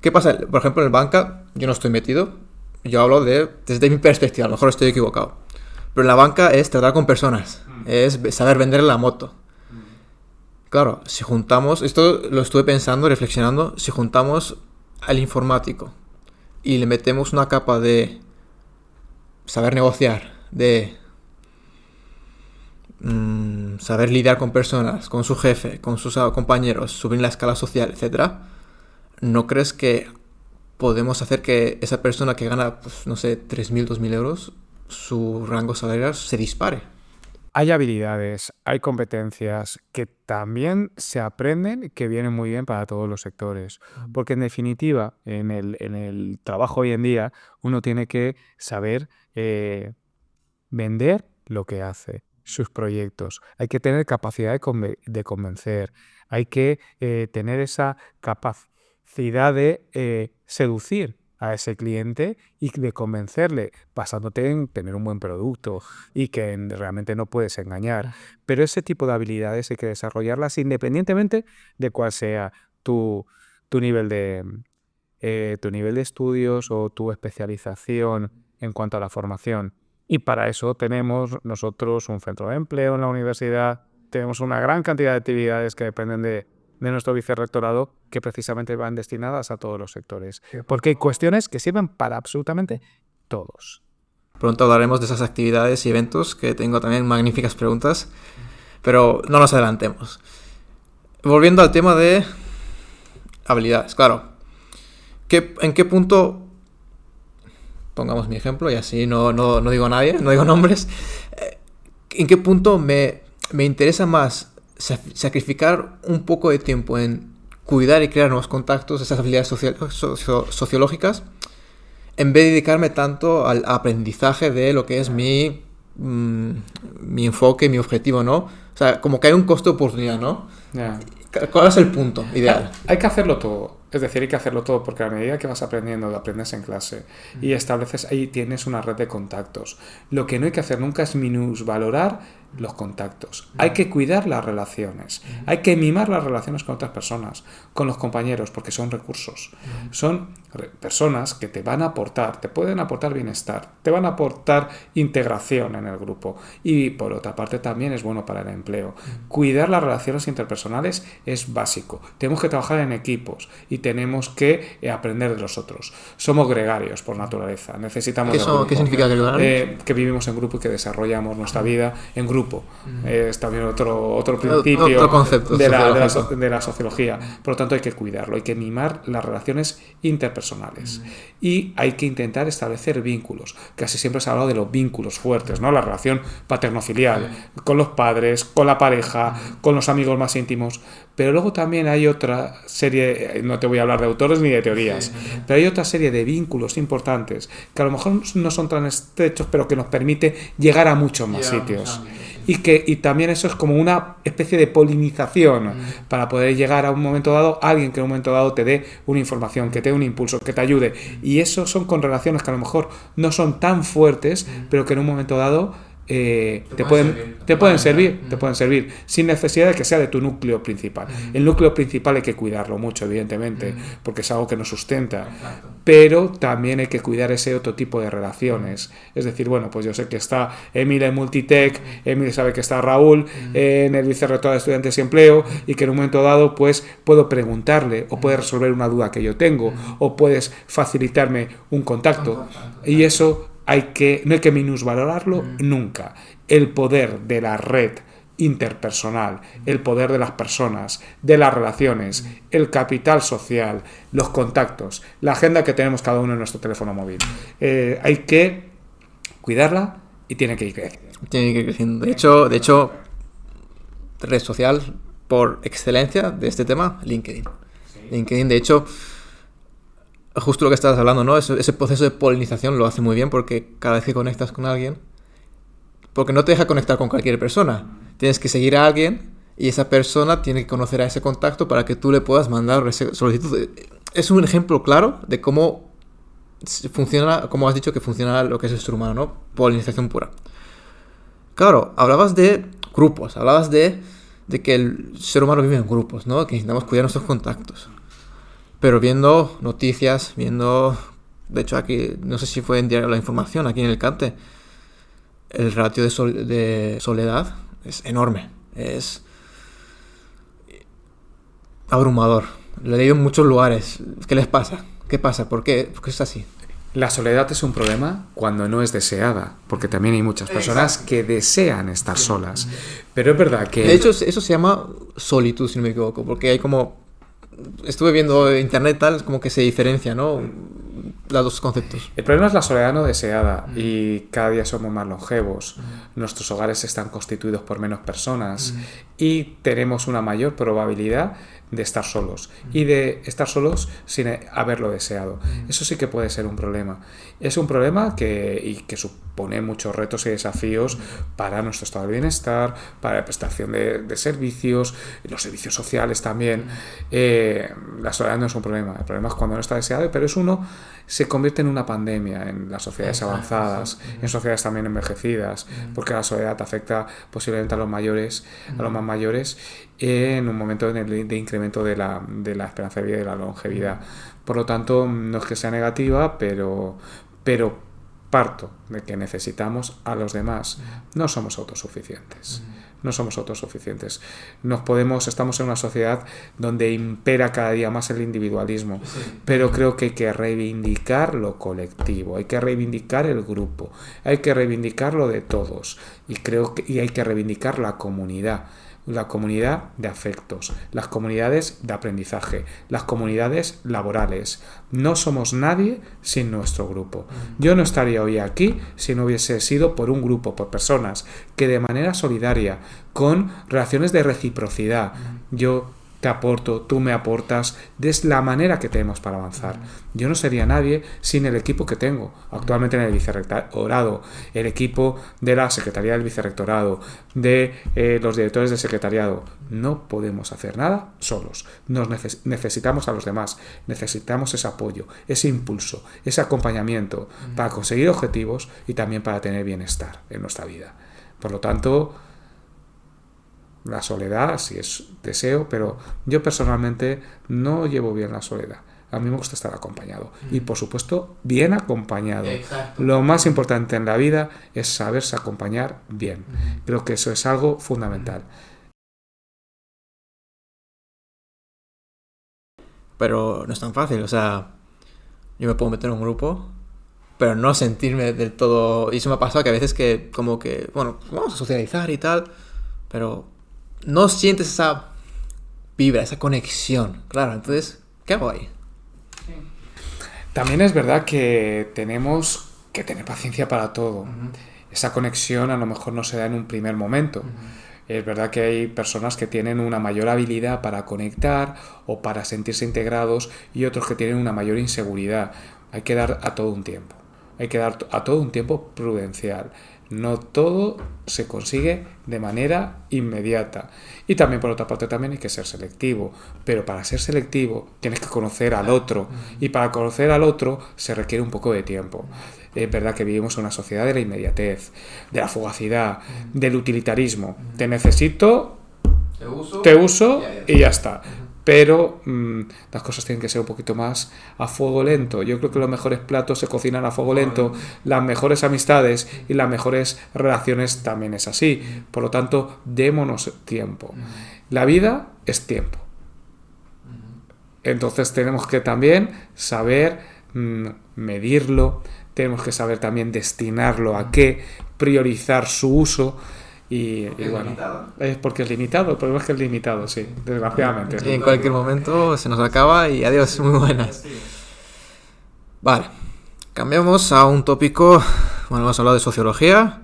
¿Qué pasa? Por ejemplo, en banca yo no estoy metido, yo hablo desde mi perspectiva, a lo mejor estoy equivocado, pero en la banca es tratar con personas, es saber vender la moto. Claro, si juntamos, esto lo estuve pensando, reflexionando, si juntamos al informático y le metemos una capa de saber negociar, de saber lidiar con personas, con su jefe, con sus compañeros, subir la escala social, etcétera, ¿no crees que podemos hacer que esa persona que gana, pues, no sé, 3.000, 2.000 euros, su rango salarial se dispare? Hay habilidades, hay competencias que también se aprenden y que vienen muy bien para todos los sectores. Porque en definitiva, en el trabajo hoy en día, uno tiene que saber vender lo que hace, sus proyectos. Hay que tener capacidad de convencer. Hay que tener esa capacidad de seducir a ese cliente y de convencerle, basándote en tener un buen producto y que realmente no puedes engañar. Pero ese tipo de habilidades hay que desarrollarlas independientemente de cuál sea tu nivel tu nivel de estudios o tu especialización en cuanto a la formación. Y para eso tenemos nosotros un centro de empleo en la universidad, tenemos una gran cantidad de actividades que dependen de nuestro vicerrectorado que precisamente van destinadas a todos los sectores. Porque hay cuestiones que sirven para absolutamente todos. Pronto hablaremos de esas actividades y eventos, que tengo también magníficas preguntas, pero no nos adelantemos. Volviendo al tema de habilidades, claro. ¿En qué punto, pongamos mi ejemplo y así no digo a nadie, no digo nombres, en qué punto me interesa más sacrificar un poco de tiempo en cuidar y crear nuevos contactos, esas habilidades sociológicas, en vez de dedicarme tanto al aprendizaje de lo que es mi enfoque, mi objetivo, ¿no? O sea, como que hay un costo de oportunidad, ¿no? Yeah. ¿Cuál es el punto ideal? Hay que hacerlo todo. Es decir, hay que hacerlo todo porque a medida que vas aprendiendo, aprendes en clase y estableces, ahí tienes una red de contactos. Lo que no hay que hacer nunca es minusvalorar los contactos. Hay que cuidar las relaciones. Hay que mimar las relaciones con otras personas, con los compañeros, porque son recursos. Son personas que te van a aportar, te pueden aportar bienestar, te van a aportar integración en el grupo. Y por otra parte también es bueno para el empleo. Cuidar las relaciones interpersonales es básico. Tenemos que trabajar en equipos y tenemos que aprender de los otros. Somos gregarios por naturaleza, necesitamos ¿Qué significa gregario? que vivimos en grupo y que desarrollamos nuestra vida en grupo. Es también otro principio otro concepto de la sociología. Por lo tanto, hay que cuidarlo, hay que mimar las relaciones interpersonales y hay que intentar establecer vínculos. Casi siempre se ha hablado de los vínculos fuertes, ¿no? La relación paterno-filial con los padres, con la pareja, con los amigos más íntimos. Pero luego también hay otra serie, no te voy a hablar de autores ni de teorías, pero hay otra serie de vínculos importantes que a lo mejor no son tan estrechos, pero que nos permite llegar a muchos más sitios. Y también eso es como una especie de polinización para poder llegar a un momento dado, alguien que en un momento dado te dé una información, que te dé un impulso, que te ayude. Y eso son con relaciones que a lo mejor no son tan fuertes, pero que en un momento dado te pueden servir sin necesidad de que sea de tu núcleo principal. El núcleo principal hay que cuidarlo mucho, evidentemente, porque es algo que nos sustenta, pero también hay que cuidar ese otro tipo de relaciones. Es decir, bueno, pues yo sé que está Emil en Multitech, Emil sabe que está Raúl en el Vicerrectorado de Estudiantes y Empleo, y que en un momento dado pues puedo preguntarle o puede resolver una duda que yo tengo o puedes facilitarme un contacto, y eso no hay que minusvalorarlo nunca. El poder de la red interpersonal, el poder de las personas, de las relaciones, el capital social, los contactos, la agenda que tenemos cada uno en nuestro teléfono móvil. Hay que cuidarla y tiene que ir creciendo. Tiene que ir creciendo. De hecho, red social por excelencia de este tema, LinkedIn. LinkedIn, de hecho, justo lo que estabas hablando, ¿no? Ese proceso de polinización lo hace muy bien, porque cada vez que conectas con alguien, porque no te deja conectar con cualquier persona, tienes que seguir a alguien y esa persona tiene que conocer a ese contacto para que tú le puedas mandar esa solicitud. Es un ejemplo claro de cómo funciona, como has dicho que funciona lo que es el ser humano, ¿no? Polinización pura. Claro, hablabas de grupos, hablabas de que el ser humano vive en grupos, ¿no? Que necesitamos cuidar nuestros contactos. Pero viendo noticias, de hecho aquí, no sé si fue en Diario La Información, aquí en el Cante, el ratio de soledad es enorme, es abrumador. Lo he leído en muchos lugares. ¿Qué les pasa? ¿Qué pasa? ¿Por qué es así? La soledad es un problema cuando no es deseada, porque también hay muchas personas que desean estar solas. Pero es verdad que... De hecho, eso se llama solitud, si no me equivoco, porque hay como... Estuve viendo internet tal, como que se diferencia, ¿no? Los dos conceptos. El problema es la soledad no deseada y cada día somos más longevos. Nuestros hogares están constituidos por menos personas y tenemos una mayor probabilidad de estar solos y de estar solos sin haberlo deseado. Eso sí que puede ser un problema. Es un problema que supone muchos retos y desafíos para nuestro estado de bienestar, para la prestación de servicios, los servicios sociales también. La soledad no es un problema. El problema es cuando no está deseado, pero se convierte en una pandemia en las sociedades avanzadas, en sociedades también envejecidas, porque la soledad afecta posiblemente a los mayores, a los más mayores, en un momento de incremento de la esperanza de vida y de la longevidad. Por lo tanto, no es que sea negativa, pero parto de que necesitamos a los demás. No somos autosuficientes. No somos autosuficientes. Estamos en una sociedad donde impera cada día más el individualismo, pero creo que hay que reivindicar lo colectivo, hay que reivindicar el grupo, hay que reivindicar lo de todos y hay que reivindicar la comunidad de afectos, las comunidades de aprendizaje, las comunidades laborales. No somos nadie sin nuestro grupo. Yo no estaría hoy aquí si no hubiese sido por un grupo, por personas que de manera solidaria, con relaciones de reciprocidad, yo te aporto, tú me aportas, es la manera que tenemos para avanzar. Yo no sería nadie sin el equipo que tengo actualmente en el vicerrectorado, el equipo de la Secretaría del Vicerrectorado, de los directores de secretariado. No podemos hacer nada solos. Necesitamos a los demás, necesitamos ese apoyo, ese impulso, ese acompañamiento para conseguir objetivos y también para tener bienestar en nuestra vida. Por lo tanto, la soledad sí es deseo, pero yo personalmente no llevo bien la soledad. A mí me gusta estar acompañado y, por supuesto, bien acompañado. Exacto. Lo más importante en la vida es saberse acompañar bien. Creo que eso es algo fundamental. pero no es tan fácil. O sea, yo me puedo meter en un grupo, pero no sentirme del todo... Y eso me ha pasado que a veces que como que, bueno, vamos a socializar y tal, pero no sientes esa vibra, esa conexión. Claro, entonces, ¿qué hago ahí? También es verdad que tenemos que tener paciencia para todo. Esa conexión a lo mejor no se da en un primer momento. Es verdad que hay personas que tienen una mayor habilidad para conectar o para sentirse integrados y otros que tienen una mayor inseguridad. Hay que dar a todo un tiempo. Hay que dar a todo un tiempo prudencial. No todo se consigue de manera inmediata. Y también, por otra parte, también hay que ser selectivo. Pero para ser selectivo tienes que conocer al otro. Y para conocer al otro se requiere un poco de tiempo. Es verdad que vivimos en una sociedad de la inmediatez, de la fugacidad, del utilitarismo. Te necesito, te uso y ya está. Pero las cosas tienen que ser un poquito más a fuego lento. Yo creo que los mejores platos se cocinan a fuego lento, las mejores amistades y las mejores relaciones también es así. Por lo tanto, démonos tiempo. La vida es tiempo. Entonces tenemos que también saber medirlo, tenemos que saber también destinarlo a qué, priorizar su uso. Y bueno, es porque es limitado, el problema es que es limitado, sí, desgraciadamente. Sí, en cualquier momento se nos acaba y adiós, muy buenas. Vale, cambiamos a un tópico, bueno, hemos hablado de sociología,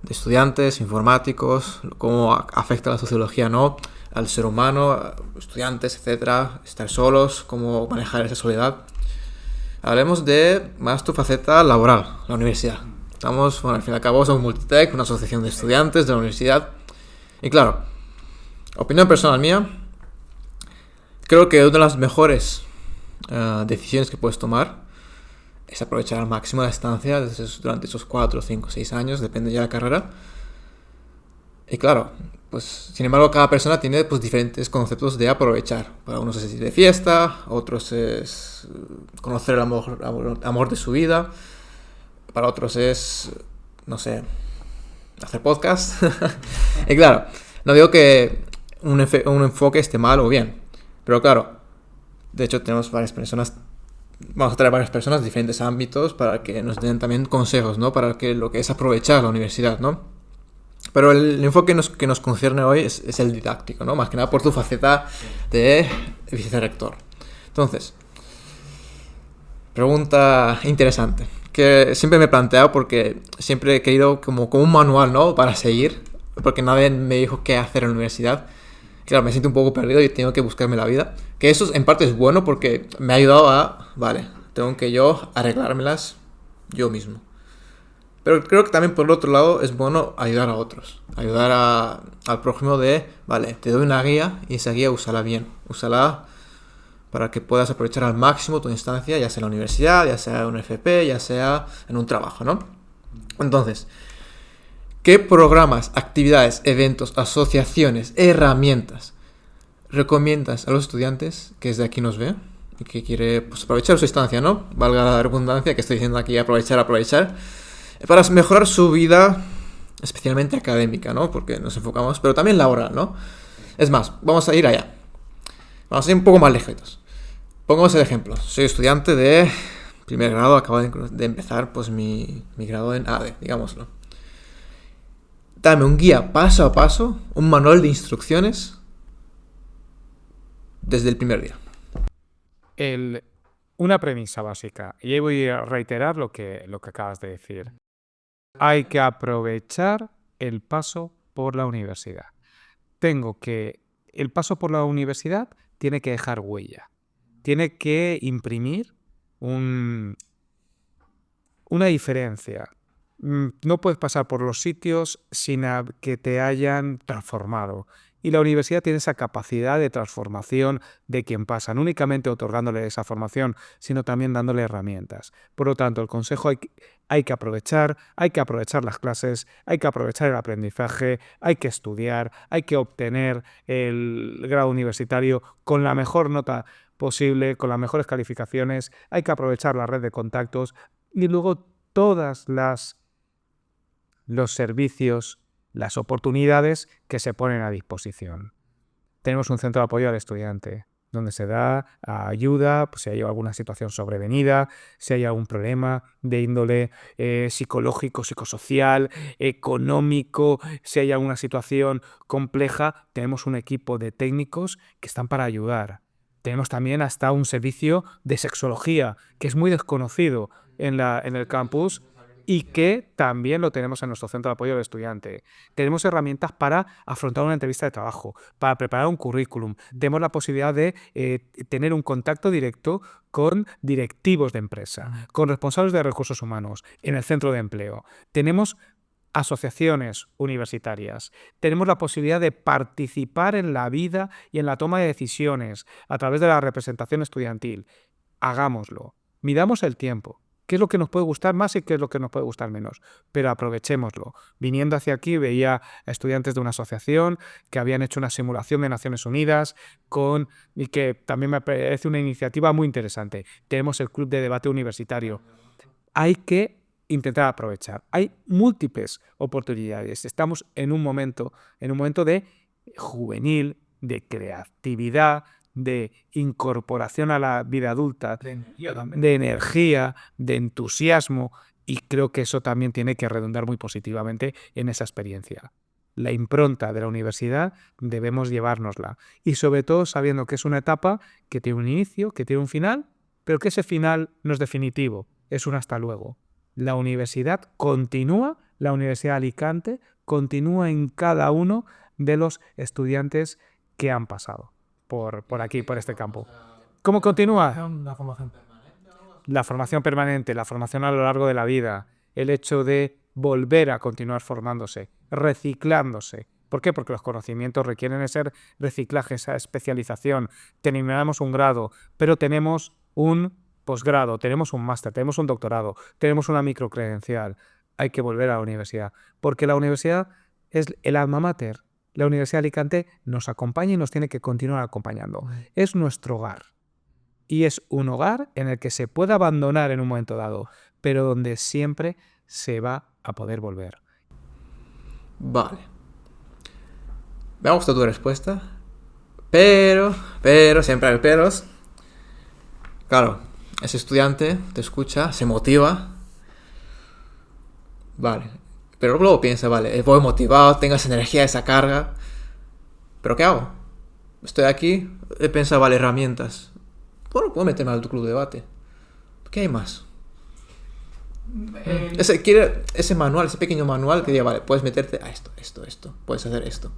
de estudiantes, informáticos, cómo afecta la sociología, ¿no?, al ser humano, estudiantes, etcétera, estar solos, cómo manejar esa soledad. Hablemos de más tu faceta laboral, la universidad. Estamos, bueno, al fin y al cabo somos Multitech, una asociación de estudiantes de la universidad. Y claro, opinión personal mía, creo que una de las mejores decisiones que puedes tomar es aprovechar al máximo la estancia durante esos 4, 5, 6 años, depende ya de la carrera. Y claro, pues sin embargo cada persona tiene pues diferentes conceptos de aprovechar. Para unos es ir de fiesta, otros es conocer el amor de su vida. Para otros es, no sé, hacer podcast. Y claro, no digo que un enfoque esté mal o bien. Pero claro, de hecho tenemos varias personas, vamos a traer varias personas de diferentes ámbitos para que nos den también consejos, ¿no? Para que lo que es aprovechar la universidad, ¿no? Pero el enfoque que nos concierne hoy es el didáctico, ¿no? Más que nada por tu faceta de vicerrector. Entonces, pregunta interesante, que siempre me he planteado porque siempre he querido como un manual, ¿no?, para seguir, porque nadie me dijo qué hacer en la universidad. Claro, me siento un poco perdido y tengo que buscarme la vida. Que eso en parte es bueno porque me ha ayudado a, vale, tengo que yo arreglármelas yo mismo. Pero creo que también por el otro lado es bueno ayudar a otros. Ayudar al prójimo de, vale, te doy una guía y esa guía úsala bien. Úsala para que puedas aprovechar al máximo tu instancia, ya sea en la universidad, ya sea en un FP, ya sea en un trabajo, ¿no? Entonces, ¿qué programas, actividades, eventos, asociaciones, herramientas recomiendas a los estudiantes que desde aquí nos ve y que quiere pues, aprovechar su instancia, ¿no? Valga la redundancia que estoy diciendo aquí, aprovechar, para mejorar su vida, especialmente académica, ¿no? Porque nos enfocamos, pero también laboral, ¿no? Es más, vamos a ir allá. Vamos a ir un poco más lejitos. Pongamos el ejemplo. Soy estudiante de primer grado, acabo de empezar pues mi grado en ADE, digámoslo. Dame un guía paso a paso, un manual de instrucciones desde el primer día. Una premisa básica, y ahí voy a reiterar lo que acabas de decir. Hay que aprovechar el paso por la universidad. El paso por la universidad tiene que dejar huella. Tiene que imprimir una diferencia. No puedes pasar por los sitios sin que te hayan transformado. Y la universidad tiene esa capacidad de transformación de quien pasa, no únicamente otorgándole esa formación, sino también dándole herramientas. Por lo tanto, el consejo hay que aprovechar las clases, hay que aprovechar el aprendizaje, hay que estudiar, hay que obtener el grado universitario con la mejor nota posible, con las mejores calificaciones, hay que aprovechar la red de contactos y luego todos los servicios, las oportunidades que se ponen a disposición. Tenemos un centro de apoyo al estudiante, donde se da ayuda, pues si hay alguna situación sobrevenida, si hay algún problema de índole psicológico, psicosocial, económico, si hay alguna situación compleja, tenemos un equipo de técnicos que están para ayudar. Tenemos también hasta un servicio de sexología, que es muy desconocido en el campus y que también lo tenemos en nuestro centro de apoyo al estudiante. Tenemos herramientas para afrontar una entrevista de trabajo, para preparar un currículum. Tenemos la posibilidad de tener un contacto directo con directivos de empresa, con responsables de recursos humanos en el centro de empleo. Tenemos asociaciones universitarias. Tenemos la posibilidad de participar en la vida y en la toma de decisiones a través de la representación estudiantil. Hagámoslo. Midamos el tiempo. ¿Qué es lo que nos puede gustar más y qué es lo que nos puede gustar menos? Pero aprovechémoslo. Viniendo hacia aquí veía a estudiantes de una asociación que habían hecho una simulación de Naciones Unidas y que también me parece una iniciativa muy interesante. Tenemos el Club de Debate Universitario. Hay que intentar aprovechar. Hay múltiples oportunidades. Estamos en un momento de juvenil, de creatividad, de incorporación a la vida adulta, de energía, de entusiasmo, y creo que eso también tiene que redundar muy positivamente en esa experiencia. La impronta de la universidad debemos llevárnosla, y sobre todo sabiendo que es una etapa que tiene un inicio, que tiene un final, pero que ese final no es definitivo, es un hasta luego. La universidad continúa, la Universidad de Alicante continúa en cada uno de los estudiantes que han pasado por aquí, por este campo. ¿Cómo continúa? La formación permanente, la formación a lo largo de la vida, el hecho de volver a continuar formándose, reciclándose. ¿Por qué? Porque los conocimientos requieren ese reciclaje, esa especialización. Terminamos un grado, pero tenemos un posgrado, tenemos un máster, tenemos un doctorado, tenemos una microcredencial. Hay que volver a la universidad, porque la universidad es el alma mater. La Universidad de Alicante nos acompaña y nos tiene que continuar acompañando. Es nuestro hogar. Y es un hogar en el que se puede abandonar en un momento dado, pero donde siempre se va a poder volver. Vale. Me ha gustado tu respuesta. Pero, siempre hay peros. Claro, ese estudiante te escucha, se motiva. Vale. Pero luego piensa, vale, voy motivado, tengo esa energía, esa carga. ¿Pero qué hago? Estoy aquí, he pensado, vale, herramientas. Bueno, puedo meterme al club de debate. ¿Qué hay más? Ese manual, ese pequeño manual que diga, vale, puedes meterte a esto, puedes hacer esto.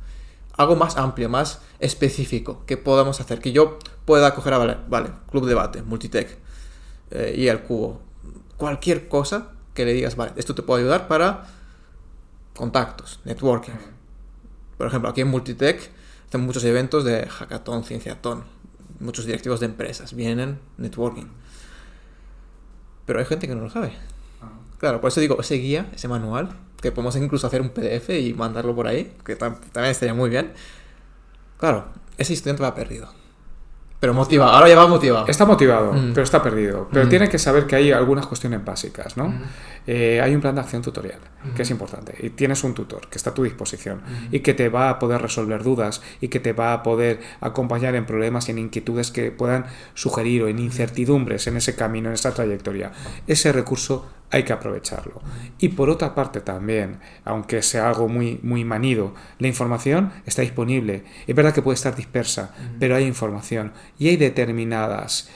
Algo más amplio, más específico, que podamos hacer, que yo pueda coger a, vale, club de debate, Multitech, y el cubo. Cualquier cosa que le digas, vale, esto te puede ayudar para contactos, networking. Por ejemplo, aquí en Multitech hacen muchos eventos de hackathon, cienciathon. Muchos directivos de empresas vienen, networking. Pero hay gente que no lo sabe. Claro, por eso digo, ese guía, ese manual, que podemos incluso hacer un PDF y mandarlo por ahí, que también estaría muy bien. Claro, ese estudiante va perdido. Pero motivado, ahora ya va motivado. Está motivado, pero está perdido. Pero tiene que saber que hay algunas cuestiones básicas, ¿no? Hay un plan de acción tutorial, que es importante. Y tienes un tutor que está a tu disposición y que te va a poder resolver dudas y que te va a poder acompañar en problemas y en inquietudes que puedan sugerir o en incertidumbres en ese camino, en esa trayectoria. Ese recurso hay que aprovecharlo. Y por otra parte también, aunque sea algo muy, muy manido, la información está disponible. Es verdad que puede estar dispersa, pero hay información y hay determinadas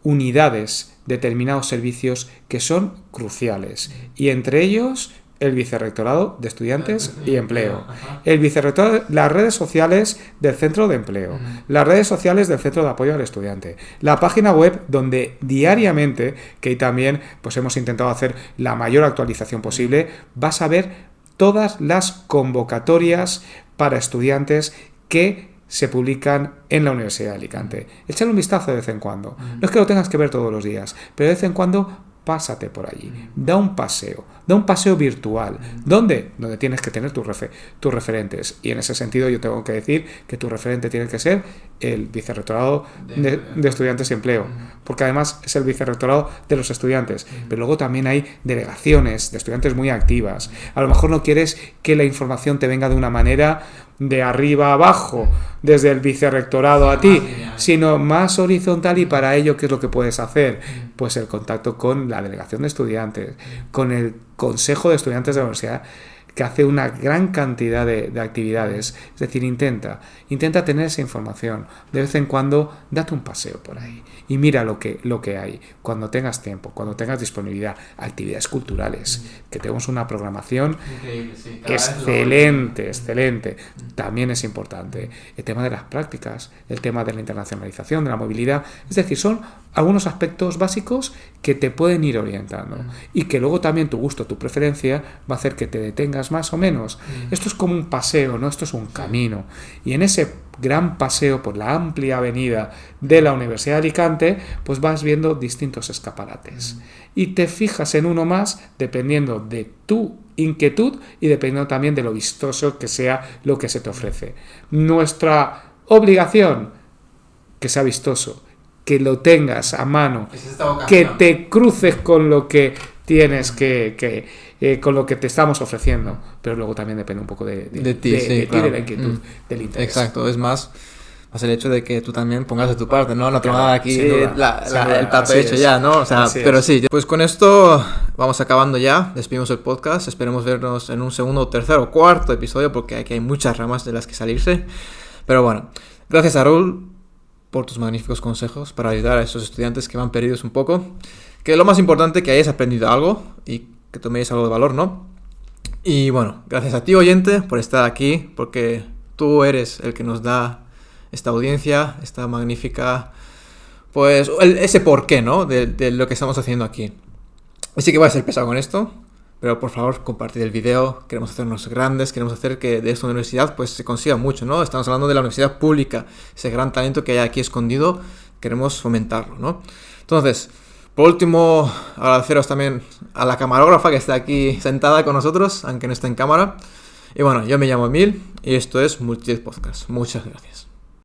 unidades, determinados servicios que son cruciales. Y entre ellos el Vicerrectorado de Estudiantes y Empleo, el Vicerrectorado, las redes sociales del Centro de Empleo, las redes sociales del Centro de Apoyo al Estudiante, la página web donde diariamente, que ahí también pues hemos intentado hacer la mayor actualización posible, vas a ver todas las convocatorias para estudiantes que se publican en la Universidad de Alicante. Échale un vistazo de vez en cuando. No es que lo tengas que ver todos los días, pero de vez en cuando pásate por allí, da un paseo virtual. ¿Dónde? Donde tienes que tener tus referentes. Y en ese sentido yo tengo que decir que tu referente tiene que ser el Vicerrectorado de Estudiantes y Empleo, porque además es el Vicerrectorado de los estudiantes, pero luego también hay delegaciones de estudiantes muy activas. A lo mejor no quieres que la información te venga de una manera de arriba a abajo, desde el vicerrectorado a ti, sino más horizontal. Y para ello, ¿qué es lo que puedes hacer? Pues el contacto con la delegación de estudiantes, con el consejo de estudiantes de la universidad, que hace una gran cantidad de actividades. Es decir, intenta tener esa información. De vez en cuando, date un paseo por ahí y mira lo que hay. Cuando tengas tiempo, cuando tengas disponibilidad, actividades culturales, que tenemos una programación excelente. También es importante el tema de las prácticas, el tema de la internacionalización, de la movilidad. Es decir, son algunos aspectos básicos que te pueden ir orientando y que luego también tu gusto, tu preferencia va a hacer que te detengas más o menos. Esto es como un paseo, ¿no? Esto es un camino. Y en ese gran paseo por la amplia avenida de la Universidad de Alicante, pues vas viendo distintos escaparates. Y te fijas en uno más dependiendo de tu inquietud y dependiendo también de lo vistoso que sea lo que se te ofrece. Nuestra obligación, que sea vistoso, que lo tengas a mano, que te cruces con lo que tienes con lo que te estamos ofreciendo, pero luego también depende un poco de ti, de la inquietud, del interés. Exacto, es más el hecho de que tú también pongas de tu parte, ¿no? No te nada aquí el plato hecho ya, ¿no? O sea, pero sí, pues con esto vamos acabando ya, despedimos el podcast, esperemos vernos en un segundo, tercero o cuarto episodio, porque aquí hay muchas ramas de las que salirse, pero bueno, gracias a Raúl por tus magníficos consejos para ayudar a esos estudiantes que van perdidos un poco, que lo más importante que hayas aprendido algo y que toméis algo de valor, ¿no? Y bueno, gracias a ti, oyente, por estar aquí, porque tú eres el que nos da esta audiencia, esta magnífica, pues, ese porqué, ¿no? De lo que estamos haciendo aquí. Así que voy a ser pesado con esto, pero por favor, compartid el video, queremos hacernos grandes, queremos hacer que de esta universidad, pues, se consiga mucho, ¿no? Estamos hablando de la universidad pública, ese gran talento que hay aquí escondido, queremos fomentarlo, ¿no? Entonces, por último, agradeceros también a la camarógrafa que está aquí sentada con nosotros, aunque no está en cámara. Y bueno, yo me llamo Emil y esto es Multitech Podcast. Muchas gracias.